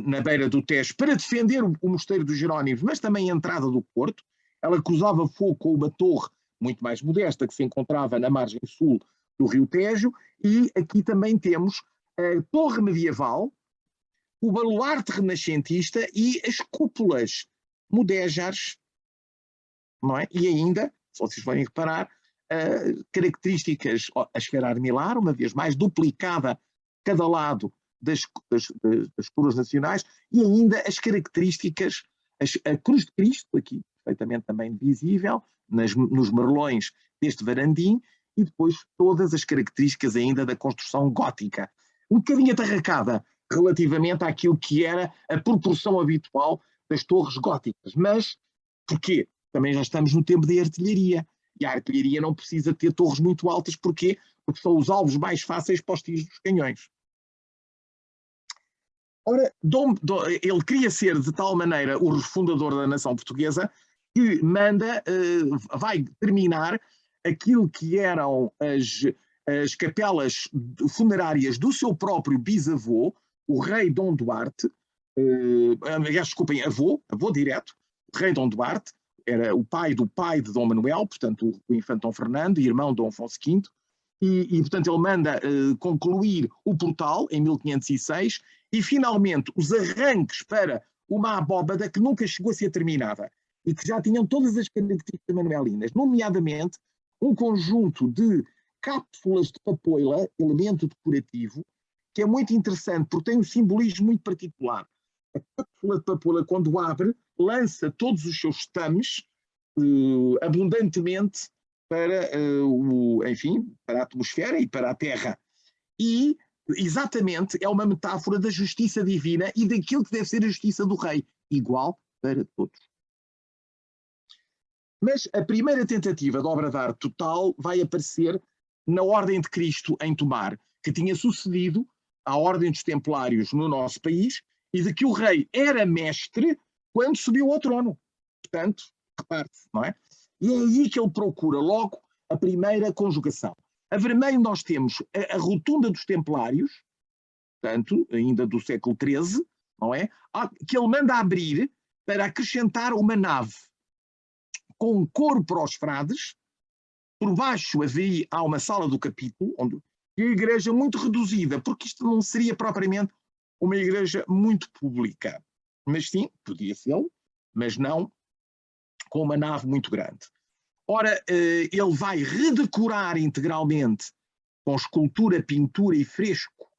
na beira do Tejo para defender o Mosteiro dos Jerónimos, mas também a entrada do Porto, ela cruzava fogo com uma torre muito mais modesta que se encontrava na margem sul do Rio Tejo, e aqui também temos a torre medieval, o baluarte renascentista e as cúpulas mudéjares, não é? E ainda, se vocês forem reparar, características, a esfera armilar, uma vez mais, duplicada cada lado das coroas nacionais, e ainda as características, a cruz de Cristo, aqui perfeitamente também visível, nos merlões deste varandim, e depois todas as características ainda da construção gótica. Um bocadinho atarracada relativamente àquilo que era a proporção habitual das torres góticas. Mas porquê? Também já estamos no tempo da artilharia. E a artilharia não precisa ter torres muito altas. Porquê? Porque são os alvos mais fáceis para os tiros dos canhões. Ora, ele queria ser de tal maneira o refundador da nação portuguesa que vai terminar aquilo que eram as capelas funerárias do seu próprio bisavô, o rei Dom Duarte, desculpem, avô direto, o rei Dom Duarte, era o pai do pai de Dom Manuel, portanto o infante Dom Fernando, irmão de Dom Afonso V, e portanto ele manda concluir o portal em 1506 e finalmente os arranques para uma abóbada que nunca chegou a ser terminada e que já tinham todas as características manuelinas, nomeadamente um conjunto de cápsulas de papoila, elemento decorativo, que é muito interessante porque tem um simbolismo muito particular. A cápsula de papoila, quando abre, lança todos os seus estames abundantemente para, para a atmosfera e para a Terra. E, exatamente, é uma metáfora da justiça divina e daquilo que deve ser a justiça do rei, igual para todos. Mas a primeira tentativa de obra de arte total vai aparecer na Ordem de Cristo em Tomar, que tinha sucedido à Ordem dos Templários no nosso país e de que o rei era mestre quando subiu ao trono. Portanto, repare-se, não é? E é aí que ele procura logo a primeira conjugação. A vermelho nós temos a rotunda dos Templários, portanto, ainda do século XIII, não é? Que ele manda abrir para acrescentar uma nave com um coro para os frades. Por baixo há uma sala do capítulo, onde a igreja muito reduzida, porque isto não seria propriamente uma igreja muito pública. Mas sim, podia ser, mas não com uma nave muito grande. Ora, ele vai redecorar integralmente com escultura, pintura e fresco,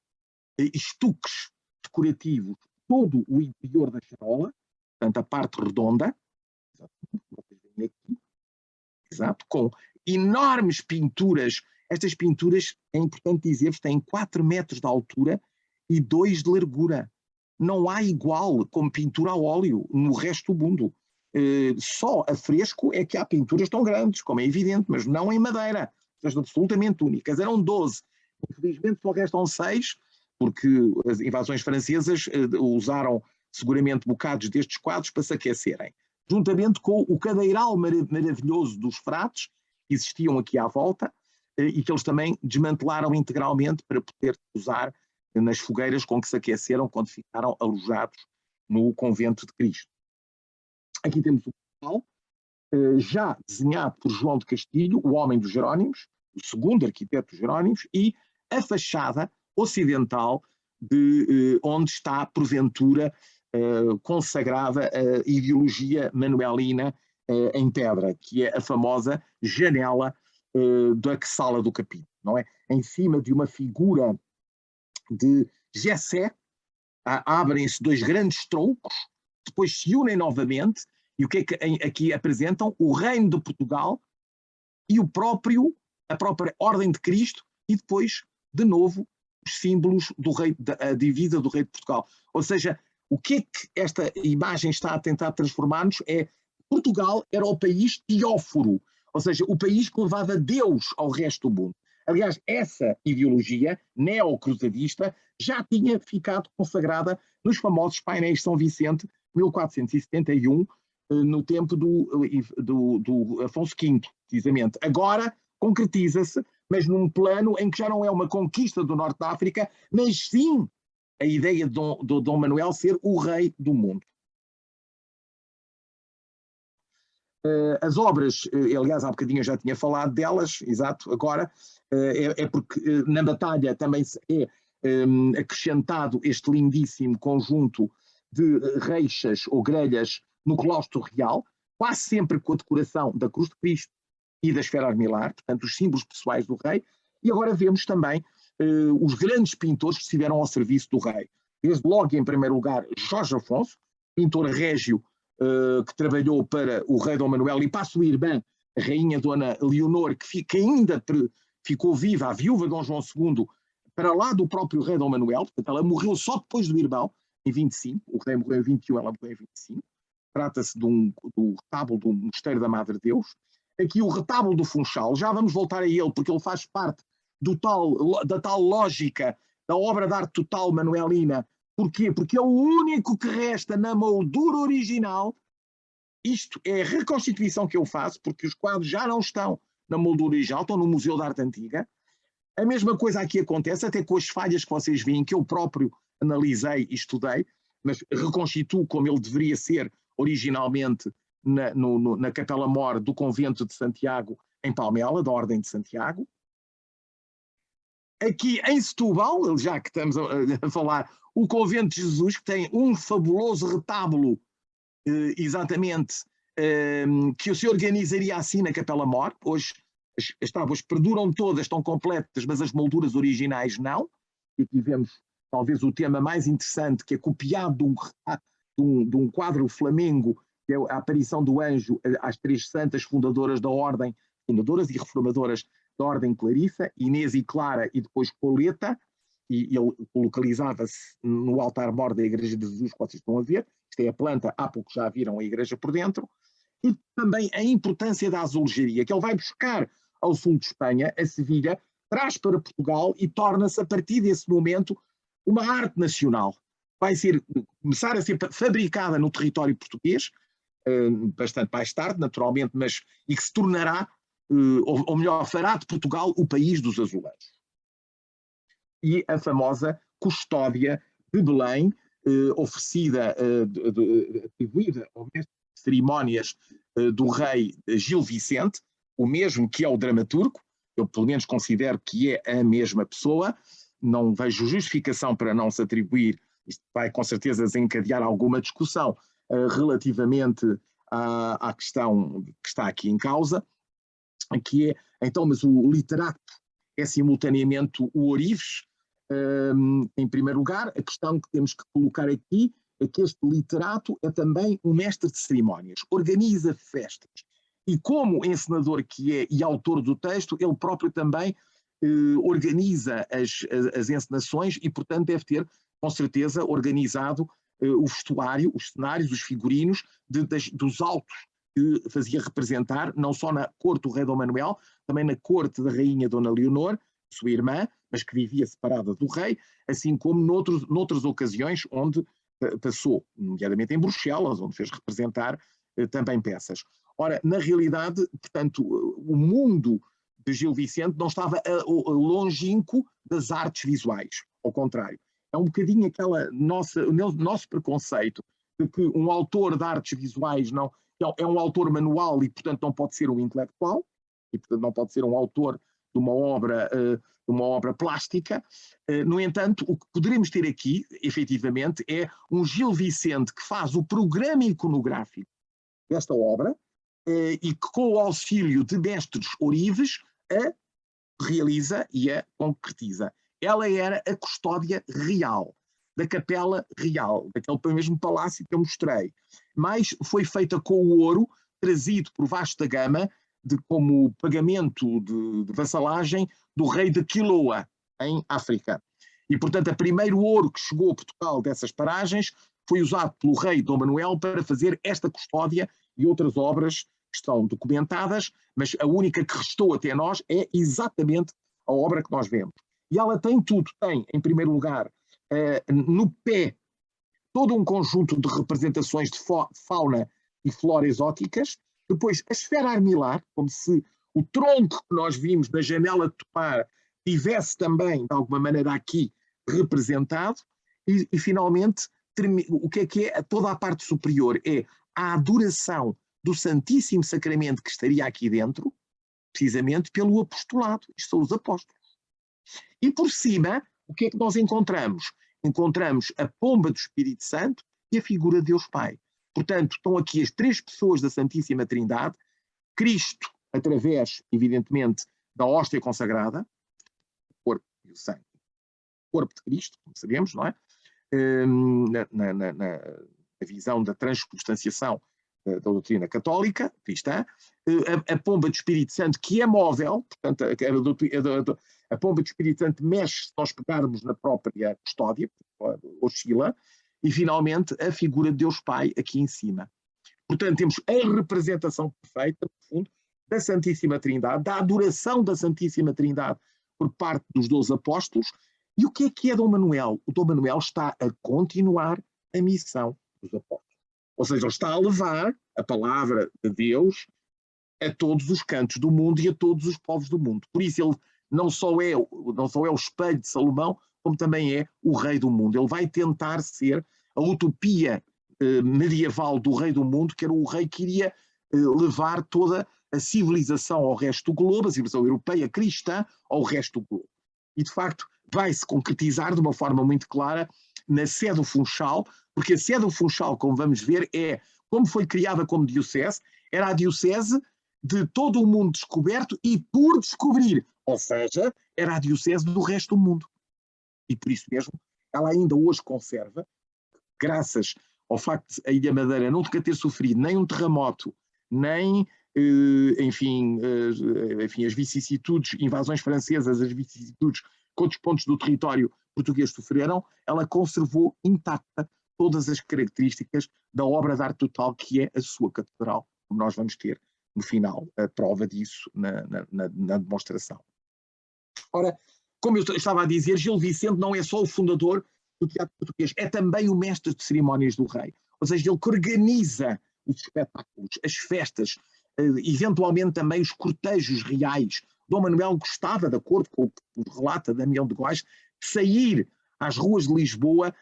estuques decorativos, todo o interior da charola, portanto a parte redonda, aqui, exato, com enormes pinturas. Estas pinturas, é importante dizer-vos, têm 4 metros de altura e 2 de largura. não há igual como pintura a óleo no resto do mundo. Só a fresco é que há pinturas tão grandes, como é evidente, mas não em madeira. São absolutamente únicas. Eram 12. Infelizmente só restam 6, porque as invasões francesas usaram seguramente bocados destes quadros para se aquecerem. Juntamente com o cadeiral maravilhoso dos frates, que existiam aqui à volta, e que eles também desmantelaram integralmente para poder usar nas fogueiras com que se aqueceram quando ficaram alojados no convento de Cristo. Aqui temos o portal, já desenhado por João de Castilho, o homem dos Jerónimos, o segundo arquiteto dos Jerónimos, e a fachada ocidental de onde está, porventura, consagrada a ideologia manuelina em pedra, que é a famosa janela da sala do capítulo, não é? Em cima de uma figura de Jessé, abrem-se 2 grandes troncos, depois se unem novamente, e o que é que aqui apresentam? O reino de Portugal e a própria ordem de Cristo, e depois, de novo, os símbolos do rei, a divisa do rei de Portugal. Ou seja, o que é que esta imagem está a tentar transformar-nos é Portugal era o país teóforo, ou seja, o país que levava Deus ao resto do mundo. Aliás, essa ideologia neocruzadista já tinha ficado consagrada nos famosos painéis de São Vicente, 1471, no tempo do Afonso V, precisamente. Agora concretiza-se, mas num plano em que já não é uma conquista do Norte da África, mas sim a ideia do Dom Manuel ser o rei do mundo. As obras, aliás, há bocadinho eu já tinha falado delas, exato, agora, é porque na batalha também é acrescentado este lindíssimo conjunto de reixas ou grelhas no claustro real, quase sempre com a decoração da Cruz de Cristo e da esfera armilar, portanto, os símbolos pessoais do rei, e agora vemos também os grandes pintores que estiveram ao serviço do rei. Desde logo, em primeiro lugar, Jorge Afonso, pintor régio, que trabalhou para o rei Dom Manuel e para a sua irmã, a rainha Dona Leonor, que ainda ficou viva, a viúva de Dom João II, para lá do próprio rei Dom Manuel, portanto ela morreu só depois do irmão, em 25, o rei morreu em 21, ela morreu em 25, trata-se do retábulo do Mosteiro da Madre Deus. Aqui o retábulo do Funchal, já vamos voltar a ele, porque ele faz parte da tal lógica da obra de arte total manuelina. Porquê? Porque é o único que resta na moldura original. Isto é a reconstituição que eu faço, porque os quadros já não estão na moldura original, estão no Museu da Arte Antiga. A mesma coisa aqui acontece, até com as falhas que vocês veem, que eu próprio analisei e estudei, mas reconstituo como ele deveria ser originalmente na Capela Mor do Convento de Santiago, em Palmela, da Ordem de Santiago. Aqui em Setúbal, já que estamos a falar, o Convento de Jesus, que tem um fabuloso retábulo, exatamente, que se organizaria assim na Capela Mor. Hoje as tábuas perduram todas, estão completas, mas as molduras originais não. E aqui vemos talvez o tema mais interessante, que é copiado de um quadro flamengo, que é a aparição do anjo às 3 santas fundadoras da ordem, fundadoras e reformadoras da Ordem Clarissa, Inês e Clara, e depois Coleta, e ele localizava-se no altar-mor da Igreja de Jesus, que vocês estão a ver. Isto é a planta, há pouco já viram a igreja por dentro. E também a importância da azulejaria, que ele vai buscar ao sul de Espanha, a Sevilha, traz para Portugal e torna-se, a partir desse momento, uma arte nacional. Vai começar a ser fabricada no território português, bastante mais tarde, naturalmente, mas e que se tornará, ou melhor, fará de Portugal o país dos azulejos. E a famosa custódia de Belém, oferecida, atribuída ao mestre de cerimónias do rei Gil Vicente, o mesmo que é o dramaturgo. Eu pelo menos considero que é a mesma pessoa, não vejo justificação para não se atribuir. Isto vai com certeza desencadear alguma discussão relativamente à questão que está aqui em causa, que é, então, mas o literato é simultaneamente o Orives. Em primeiro lugar, a questão que temos que colocar aqui é que este literato é também um mestre de cerimónias, organiza festas. E como encenador que é e autor do texto, ele próprio também organiza as encenações e, portanto, deve ter com certeza, organizado o vestuário, os cenários, os figurinos dos autos que fazia representar, não só na corte do rei Dom Manuel, também na corte da rainha Dona Leonor, sua irmã, mas que vivia separada do rei, assim como noutras ocasiões onde passou, nomeadamente em Bruxelas, onde fez representar também peças. Ora, na realidade, portanto, o mundo de Gil Vicente não estava longínquo das artes visuais, ao contrário. É um bocadinho o nosso preconceito de que um autor de artes visuais não é um autor manual e, portanto, não pode ser um intelectual, e, portanto, não pode ser um autor de uma obra plástica. No entanto, o que poderemos ter aqui, efetivamente, é um Gil Vicente que faz o programa iconográfico desta obra e que, com o auxílio de mestres ourives, a realiza e a concretiza. Ela era a custódia real, da capela real, daquele mesmo palácio que eu mostrei. Mas foi feita com o ouro trazido por Vasta Gama como pagamento de vassalagem do rei de Quiloa, em África. E, portanto, o primeiro ouro que chegou a Portugal dessas paragens foi usado pelo rei Dom Manuel para fazer esta custódia e outras obras que estão documentadas, mas a única que restou até nós é exatamente a obra que nós vemos. E ela tem tudo, tem, em primeiro lugar, no pé, todo um conjunto de representações de fauna e flora exóticas, depois a esfera armilar, como se o tronco que nós vimos na janela de Tupar tivesse também, de alguma maneira, aqui representado, e finalmente, o que é toda a parte superior? É a adoração do Santíssimo Sacramento que estaria aqui dentro, precisamente pelo apostolado, isto são os apóstolos. E por cima, o que é que nós encontramos? Encontramos a pomba do Espírito Santo e a figura de Deus Pai. Portanto, estão aqui as três pessoas da Santíssima Trindade, Cristo, através, evidentemente, da hóstia consagrada, o corpo e o sangue, o corpo de Cristo, como sabemos, não é? Na visão da transubstanciação da doutrina católica, cristã, a pomba do Espírito Santo, que é móvel, portanto, a pomba do Espírito Santo mexe se nós pegarmos na própria custódia, oscila, e finalmente a figura de Deus Pai aqui em cima. Portanto, temos a representação perfeita, no fundo, da Santíssima Trindade, da adoração da Santíssima Trindade por parte dos 12 apóstolos. E o que é Dom Manuel? O Dom Manuel está a continuar a missão dos apóstolos. Ou seja, ele está a levar a palavra de Deus a todos os cantos do mundo e a todos os povos do mundo. Por isso ele não só é o espelho de Salomão, como também é o rei do mundo. Ele vai tentar ser a utopia medieval do rei do mundo, que era o rei que iria levar toda a civilização ao resto do globo, a civilização europeia cristã ao resto do globo. E, de facto, vai se concretizar de uma forma muito clara na Sé do Funchal, porque a Sé do Funchal, como vamos ver, como foi criada como diocese, era a diocese de todo o mundo descoberto e por descobrir, ou seja, era a diocese do resto do mundo. E por isso mesmo, ela ainda hoje conserva, graças ao facto de a Ilha Madeira nunca ter sofrido nem um terremoto, nem, enfim, as vicissitudes, invasões francesas, as vicissitudes que outros pontos do território português sofreram, ela conservou intacta todas as características da obra de arte total que é a sua catedral, como nós vamos ter no final a prova disso na demonstração. Ora, como eu estava a dizer, Gil Vicente não é só o fundador do teatro português, é também o mestre de cerimónias do rei. Ou seja, ele que organiza os espetáculos, as festas, eventualmente também os cortejos reais. Dom Manuel gostava, de acordo com o que relata Damião de Góis, de sair às ruas de Lisboa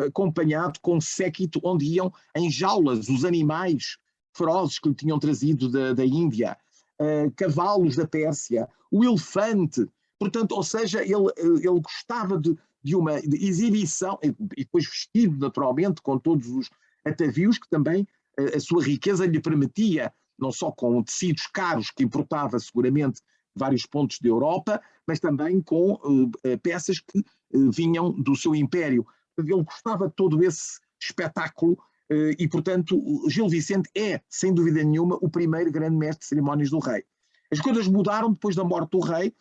acompanhado com um séquito onde iam em jaulas os animais ferozes que lhe tinham trazido da Índia, cavalos da Pérsia, o elefante. Portanto, ou seja, ele gostava de uma exibição, e depois vestido naturalmente com todos os atavios que também a sua riqueza lhe permitia, não só com tecidos caros que importava seguramente de vários pontos da Europa, mas também com peças que vinham do seu império. Ele gostava de todo esse espetáculo e, portanto, Gil Vicente é, sem dúvida nenhuma, o primeiro grande mestre de cerimónias do rei. As coisas mudaram depois da morte do rei,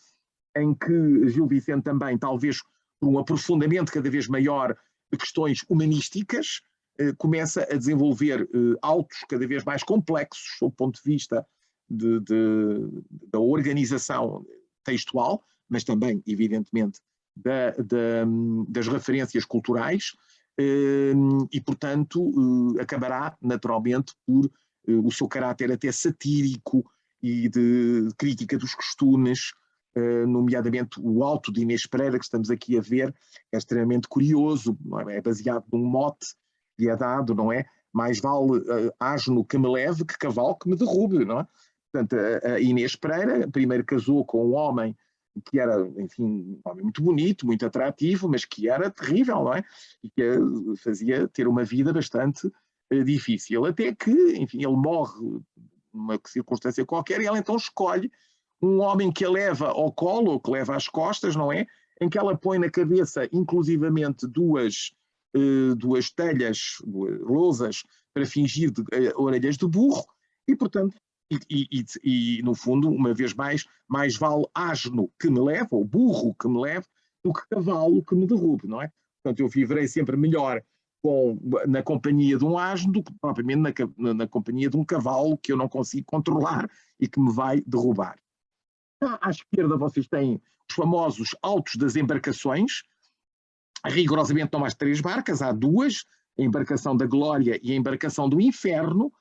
em que Gil Vicente também, talvez por um aprofundamento cada vez maior de questões humanísticas, começa a desenvolver autos cada vez mais complexos, do ponto de vista da organização textual, mas também, evidentemente, das referências culturais, e, portanto, acabará naturalmente por o seu caráter até satírico e de crítica dos costumes, nomeadamente o Alto de Inês Pereira, que estamos aqui a ver, é extremamente curioso, não é? É baseado num mote que é dado, não é? Mais vale asno que me leve que cavalo que me derrube, não é? Portanto, a Inês Pereira primeiro casou com um homem que era, enfim, um homem muito bonito, muito atrativo, mas que era terrível, não é? E que fazia ter uma vida bastante difícil. Até que, enfim, ele morre numa circunstância qualquer e ela então escolhe um homem que a leva ao colo, ou que leva às costas, não é? Em que ela põe na cabeça, inclusivamente, duas telhas, lousas, para fingir orelhas de burro, e, portanto, no fundo, uma vez mais vale asno que me leve, ou burro que me leve, do que cavalo que me derrube, não é? Portanto, eu viverei sempre melhor na companhia de um asno do que propriamente na companhia de um cavalo que eu não consigo controlar e que me vai derrubar. À esquerda vocês têm os famosos autos das embarcações, rigorosamente não há 3 barcas, há 2, a embarcação da Glória e a embarcação do Inferno.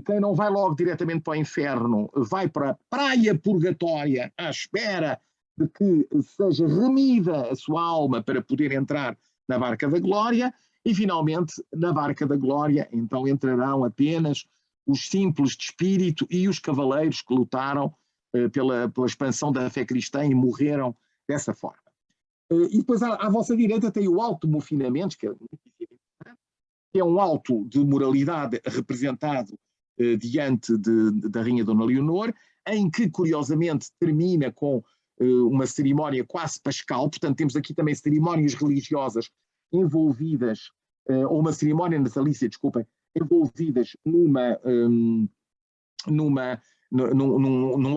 Quem não vai logo diretamente para o Inferno vai para a praia purgatória à espera de que seja remida a sua alma para poder entrar na Barca da Glória, e finalmente na Barca da Glória então entrarão apenas os simples de espírito e os cavaleiros que lutaram pela expansão da fé cristã e morreram dessa forma. E depois à vossa direita tem o Alto Mofinamentos, que é um alto de moralidade representado diante da Rainha Dona Leonor, em que curiosamente termina com uma cerimónia quase pascal, portanto temos aqui também cerimónias religiosas envolvidas, ou uma cerimónia natalícia, desculpem, envolvidas num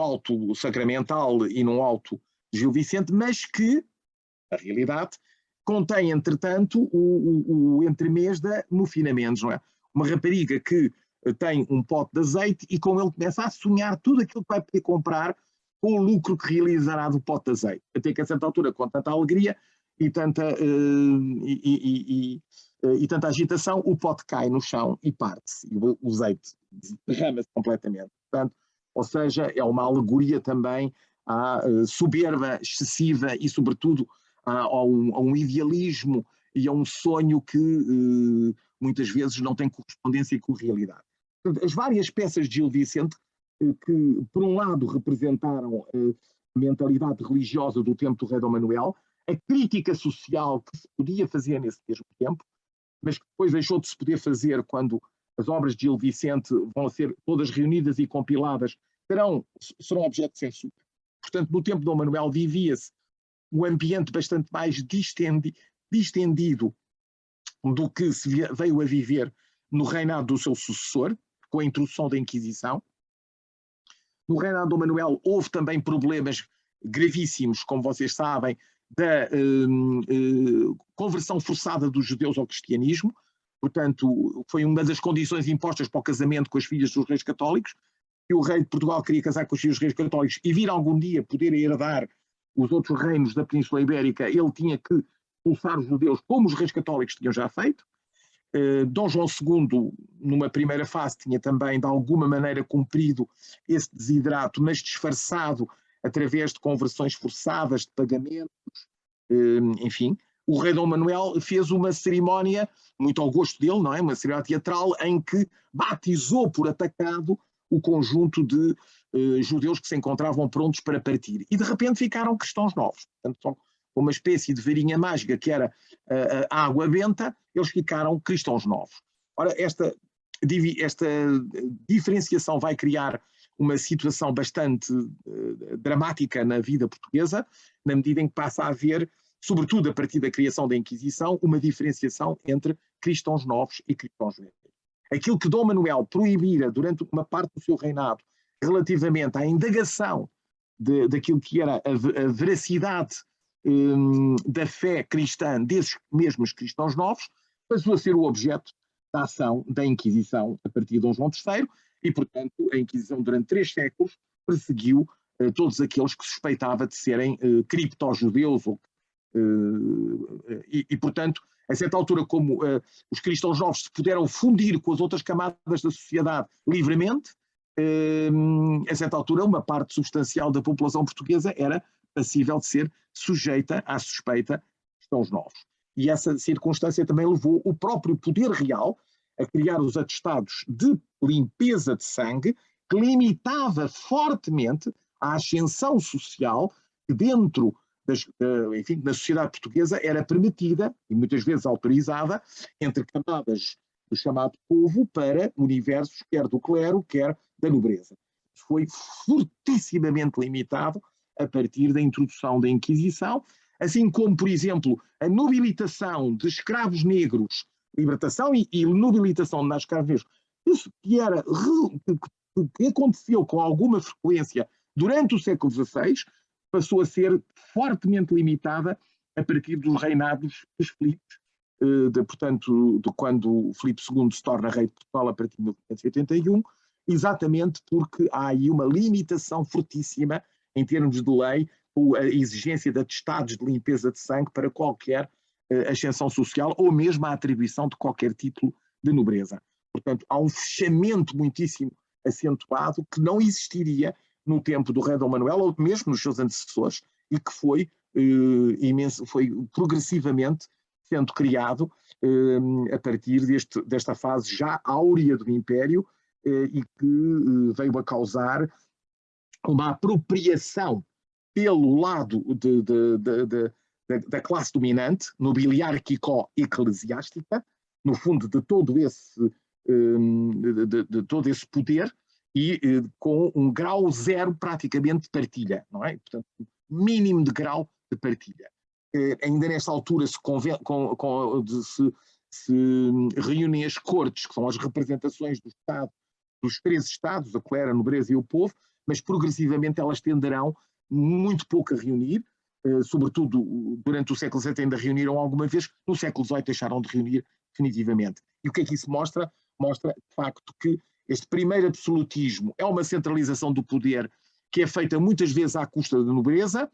alto sacramental e num alto de Gil Vicente, mas que, na realidade, contém, entretanto, o entremês da Mofinamentos, não é? Uma rapariga que tem um pote de azeite e com ele começa a sonhar tudo aquilo que vai poder comprar com o lucro que realizará do pote de azeite. Até que a certa altura, com tanta alegria e tanta agitação, o pote cai no chão e parte-se. E o azeite derrama-se completamente. Portanto, ou seja, é uma alegoria também à soberba excessiva e, sobretudo, a um idealismo e a um sonho que muitas vezes não tem correspondência com a realidade. Portanto, as várias peças de Gil Vicente, que por um lado representaram a mentalidade religiosa do tempo do rei Dom Manuel, a crítica social que se podia fazer nesse mesmo tempo, mas que depois deixou de se poder fazer quando as obras de Gil Vicente vão ser todas reunidas e compiladas, serão objeto de censura. Portanto, no tempo de Dom Manuel vivia-se um ambiente bastante mais distendido do que se veio a viver no reinado do seu sucessor, com a introdução da Inquisição. No reinado de Dom Manuel houve também problemas gravíssimos, como vocês sabem, da conversão forçada dos judeus ao cristianismo. Portanto, foi uma das condições impostas para o casamento com as filhas dos reis católicos, que o rei de Portugal queria casar com os filhos dos reis católicos e vir algum dia poder herdar os outros reinos da Península Ibérica, ele tinha que expulsar os judeus, como os reis católicos tinham já feito. Dom João II, numa primeira fase, tinha também, de alguma maneira, cumprido esse desidrato, mas disfarçado através de conversões forçadas, de pagamentos, enfim. O rei Dom Manuel fez uma cerimónia, muito ao gosto dele, não é? Uma cerimónia teatral em que batizou por atacado o conjunto de judeus que se encontravam prontos para partir. E de repente ficaram cristãos novos. Portanto, uma espécie de varinha mágica que era a água benta, eles ficaram cristãos novos. Ora, esta diferenciação vai criar uma situação bastante dramática na vida portuguesa, na medida em que passa a haver, sobretudo a partir da criação da Inquisição, uma diferenciação entre cristãos novos e cristãos velhos. Aquilo que Dom Manuel proibira durante uma parte do seu reinado relativamente à indagação daquilo que era a veracidade da fé cristã desses mesmos cristãos novos, passou a ser o objeto da ação da Inquisição a partir de Dom João III e, portanto, a Inquisição durante 3 séculos perseguiu todos aqueles que suspeitava de serem cripto-judeus portanto, a certa altura, como os cristãos novos se puderam fundir com as outras camadas da sociedade livremente, a certa altura uma parte substancial da população portuguesa era passível de ser sujeita à suspeita de cristãos novos. E essa circunstância também levou o próprio poder real a criar os atestados de limpeza de sangue, que limitava fortemente a ascensão social que dentro da sociedade portuguesa era permitida, e muitas vezes autorizada, entre camadas do chamado povo para universos quer do clero, quer da nobreza. Foi fortissimamente limitado a partir da introdução da Inquisição, assim como, por exemplo, a nobilitação de escravos negros, libertação e nobilitação de escravos negros, isso que aconteceu com alguma frequência durante o século XVI, passou a ser fortemente limitada a partir dos reinados dos Filipes, portanto, de quando Filipe II se torna rei de Portugal a partir de 1581, exatamente porque há aí uma limitação fortíssima em termos de lei, a exigência de atestados de limpeza de sangue para qualquer ascensão social ou mesmo a atribuição de qualquer título de nobreza. Portanto, há um fechamento muitíssimo acentuado que não existiria no tempo do rei Dom Manuel, ou mesmo nos seus antecessores, e que foi progressivamente sendo criado a partir desta fase já áurea do Império e que veio a causar uma apropriação pelo lado da classe dominante, nobiliárquico-eclesiástica, no fundo de todo esse poder, e com um grau zero praticamente de partilha, não é? Portanto, mínimo de grau de partilha. Ainda nesta altura se reúnem as cortes, que são as representações do Estado, dos 3 Estados, a clera, a nobreza e o povo, mas progressivamente elas tenderão muito pouco a reunir, sobretudo durante o século XVII ainda reuniram alguma vez, no século XVIII deixaram de reunir definitivamente. E o que é que isso mostra? Mostra, de facto, que este primeiro absolutismo é uma centralização do poder que é feita muitas vezes à custa da nobreza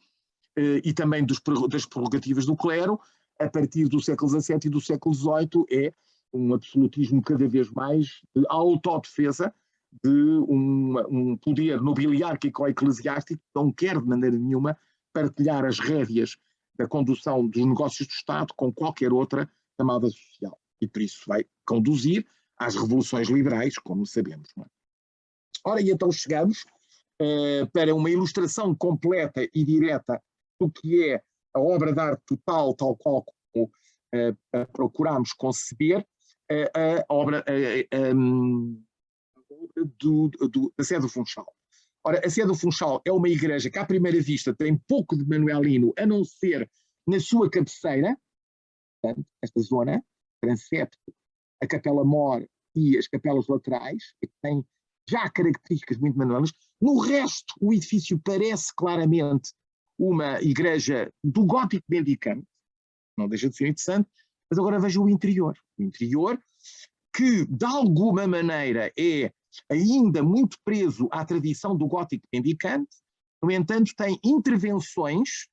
e também das prerrogativas do clero. A partir do século XVII e do século XVIII é um absolutismo cada vez mais de autodefesa de um poder nobiliárquico ou eclesiástico que não quer de maneira nenhuma partilhar as rédeas da condução dos negócios do Estado com qualquer outra camada social. E por isso vai conduzir às revoluções liberais, como sabemos. Não é? Ora, e então chegamos para uma ilustração completa e direta do que é a obra de arte total, tal qual como procuramos conceber, a obra da Sé do Funchal. Ora, a Sé do Funchal é uma igreja que à primeira vista tem pouco de manuelino, a não ser na sua cabeceira, portanto, esta zona, transepto, a capela-mor e as capelas laterais, que têm já características muito manuelas. No resto, o edifício parece claramente uma igreja do gótico mendicante, não deixa de ser interessante, mas agora veja o interior. O interior, que de alguma maneira é ainda muito preso à tradição do gótico mendicante, no entanto tem intervenções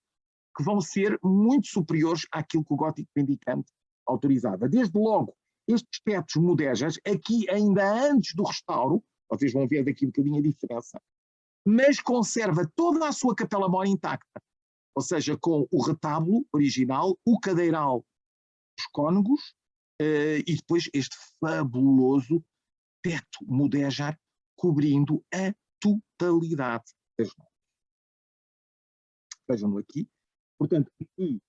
que vão ser muito superiores àquilo que o gótico mendicante autorizava. Desde logo, estes tetos mudéjas, aqui ainda antes do restauro, vocês vão ver daqui um bocadinho a diferença, mas conserva toda a sua capela-mor intacta, ou seja, com o retábulo original, o cadeiral dos cônegos e depois este fabuloso teto mudéjar cobrindo a totalidade das nuvens. Vejam-no aqui. Portanto, aqui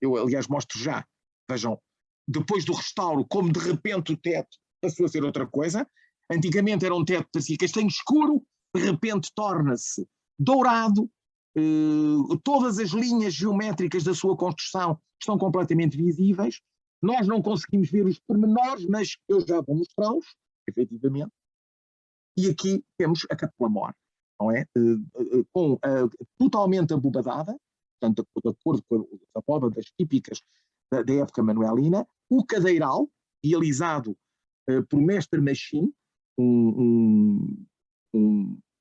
eu aliás mostro já, vejam, depois do restauro, como de repente o teto passou a ser outra coisa. Antigamente era um teto que parecia castanho escuro, de repente torna-se dourado, todas as linhas geométricas da sua construção estão completamente visíveis. Nós não conseguimos ver os pormenores, mas eu já vou mostrá-los, efetivamente. E aqui temos a capela-mor, não é? Totalmente abobadada, portanto, de acordo com as abóbadas típicas da época manuelina, o cadeiral, realizado por mestre Machín,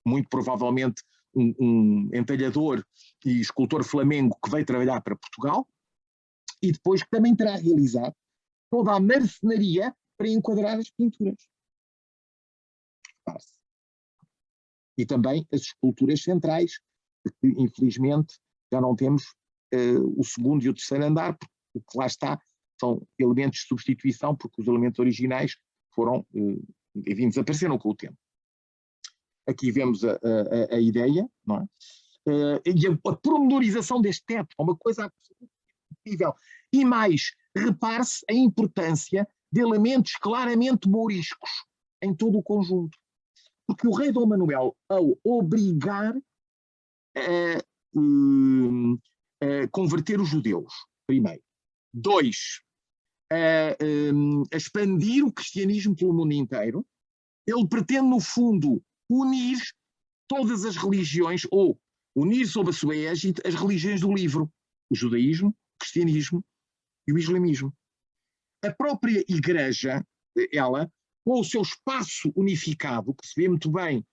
muito provavelmente um entalhador e escultor flamengo que veio trabalhar para Portugal, e depois que também terá realizado toda a marcenaria para enquadrar as pinturas. E também as esculturas centrais, que infelizmente já não temos o segundo e o terceiro andar, porque o que lá está são elementos de substituição, porque os elementos originais foram, enfim, desapareceram com o tempo. Aqui vemos a ideia, não é? E a pormenorização deste teto é uma coisa absolutamente incrível. E mais, repare-se a importância de elementos claramente mouriscos em todo o conjunto. Porque o rei Dom Manuel, ao obrigar a converter os judeus, primeiro. 2, a expandir o cristianismo pelo mundo inteiro, ele pretende, no fundo, unir todas as religiões, ou unir sob a sua égide as religiões do livro, o judaísmo, o cristianismo e o islamismo. A própria Igreja, ela, com o seu espaço unificado, que se vê muito bem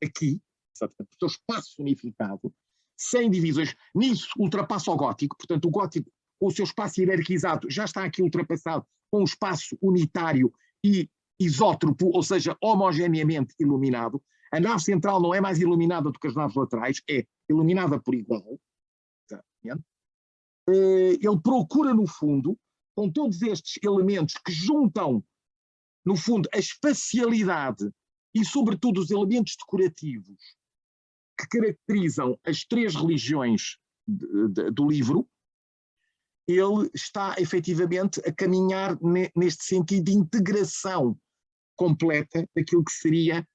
aqui, o seu espaço unificado, sem divisões, nisso ultrapassa o gótico, portanto o gótico, com o seu espaço hierarquizado, já está aqui ultrapassado com um espaço unitário e isótropo, ou seja, homogeneamente iluminado. A nave central não é mais iluminada do que as naves laterais, é iluminada por igual. Ele procura, no fundo, com todos estes elementos que juntam, no fundo, a espacialidade e, sobretudo, os elementos decorativos que caracterizam as três religiões do livro, ele está efetivamente a caminhar neste sentido de integração completa daquilo que seria,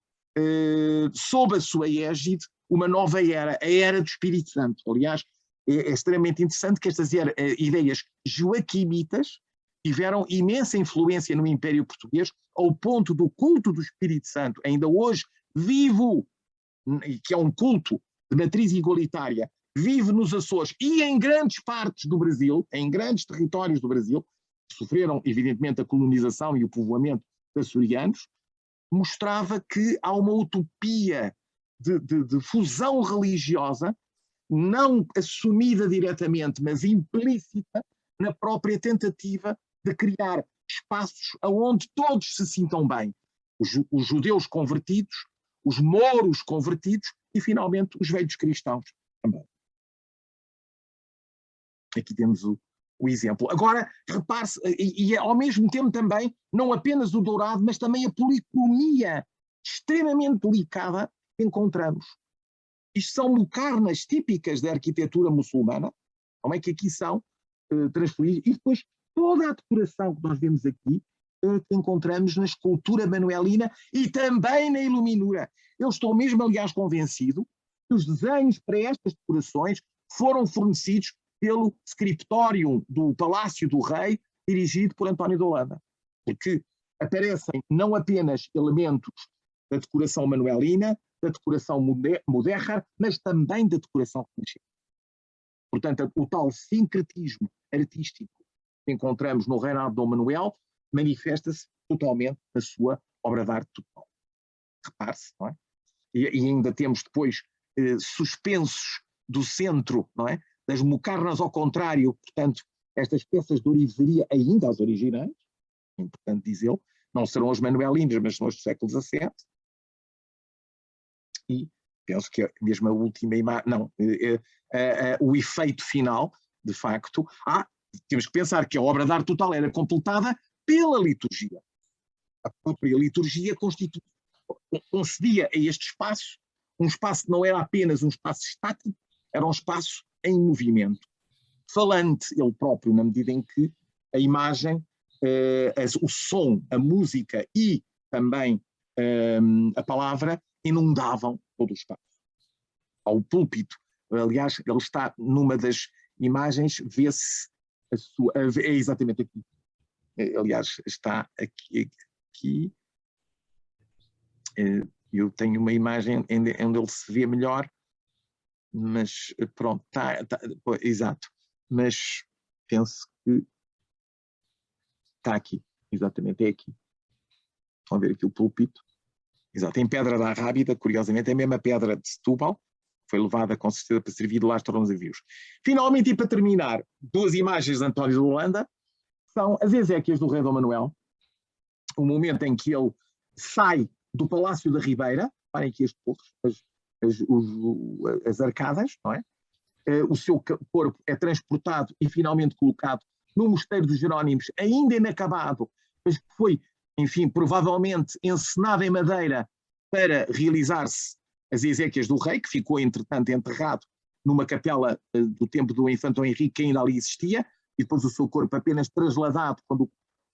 sob a sua égide, uma nova era, a era do Espírito Santo. Aliás, é extremamente interessante que estas ideias joaquimitas tiveram imensa influência no Império Português, ao ponto do culto do Espírito Santo, ainda hoje vivo, que é um culto de matriz igualitária, vive nos Açores e em grandes partes do Brasil, em grandes territórios do Brasil, que sofreram, evidentemente, a colonização e o povoamento de açorianos, mostrava que há uma utopia de fusão religiosa, não assumida diretamente, mas implícita na própria tentativa de criar espaços onde todos se sintam bem. Os judeus convertidos, os mouros convertidos e, finalmente, os velhos cristãos também. Aqui temos o exemplo. Agora, repare-se, e ao mesmo tempo também, não apenas o dourado, mas também a policromia extremamente delicada que encontramos. Isto são mucarnas típicas da arquitetura muçulmana, como é que aqui são transferidas, e depois toda a decoração que nós vemos aqui que encontramos na escultura manuelina e também na iluminura. Eu estou mesmo, aliás, convencido que os desenhos para estas decorações foram fornecidos pelo scriptorium do Palácio do Rei, dirigido por António de Holanda, porque aparecem não apenas elementos da decoração manuelina, da decoração mudéjar, mas também da decoração renascente. Portanto, o tal sincretismo artístico que encontramos no reinado de Dom Manuel manifesta-se totalmente na sua obra de arte total. Repare-se, não é? E ainda temos depois suspensos do centro, não é? Das mucarnas ao contrário, portanto, estas peças de orivesaria ainda as originais, é importante dizê-lo, não serão as manuelinas, mas são as do século XVII. E penso que mesmo a última imagem, não, o efeito final, de facto, temos que pensar que a obra de arte total era completada pela liturgia. A própria liturgia concedia a este espaço um espaço que não era apenas um espaço estático, era um espaço em movimento, falante ele próprio, na medida em que a imagem, o som, a música e também a palavra inundavam todo o espaço. Ao púlpito, aliás, ele está numa das imagens, vê-se é exatamente aqui. Aliás, está aqui. Eu tenho uma imagem onde ele se vê melhor, mas pronto, exato. Mas penso que está aqui, exatamente, é aqui. Estão a ver aqui o púlpito. Exato, em pedra da Rábida, curiosamente, é a mesma pedra de Setúbal, foi levada com certeza para servir de lastro aos navios. Finalmente, e para terminar, 2 imagens de António de Holanda, são as exéquias do rei Dom Manuel, o momento em que ele sai do Palácio da Ribeira, parem aqui este pouco, as arcadas, não é? O seu corpo é transportado e finalmente colocado no Mosteiro dos Jerónimos, ainda inacabado, mas que foi, enfim, provavelmente encenado em madeira para realizar-se as exéquias do rei, que ficou, entretanto, enterrado numa capela do tempo do infante Dom Henrique, que ainda ali existia, e depois o seu corpo apenas trasladado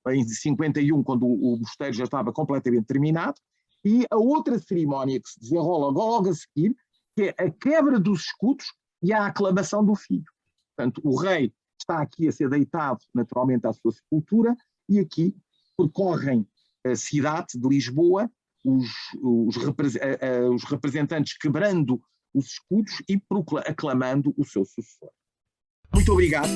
em 51, quando o mosteiro já estava completamente terminado. E a outra cerimónia que se desenrola logo a seguir, que é a quebra dos escudos e a aclamação do filho. Portanto, o rei está aqui a ser deitado naturalmente à sua sepultura, e aqui percorrem a cidade de Lisboa os representantes quebrando os escudos e aclamando o seu sucessor. Muito obrigado.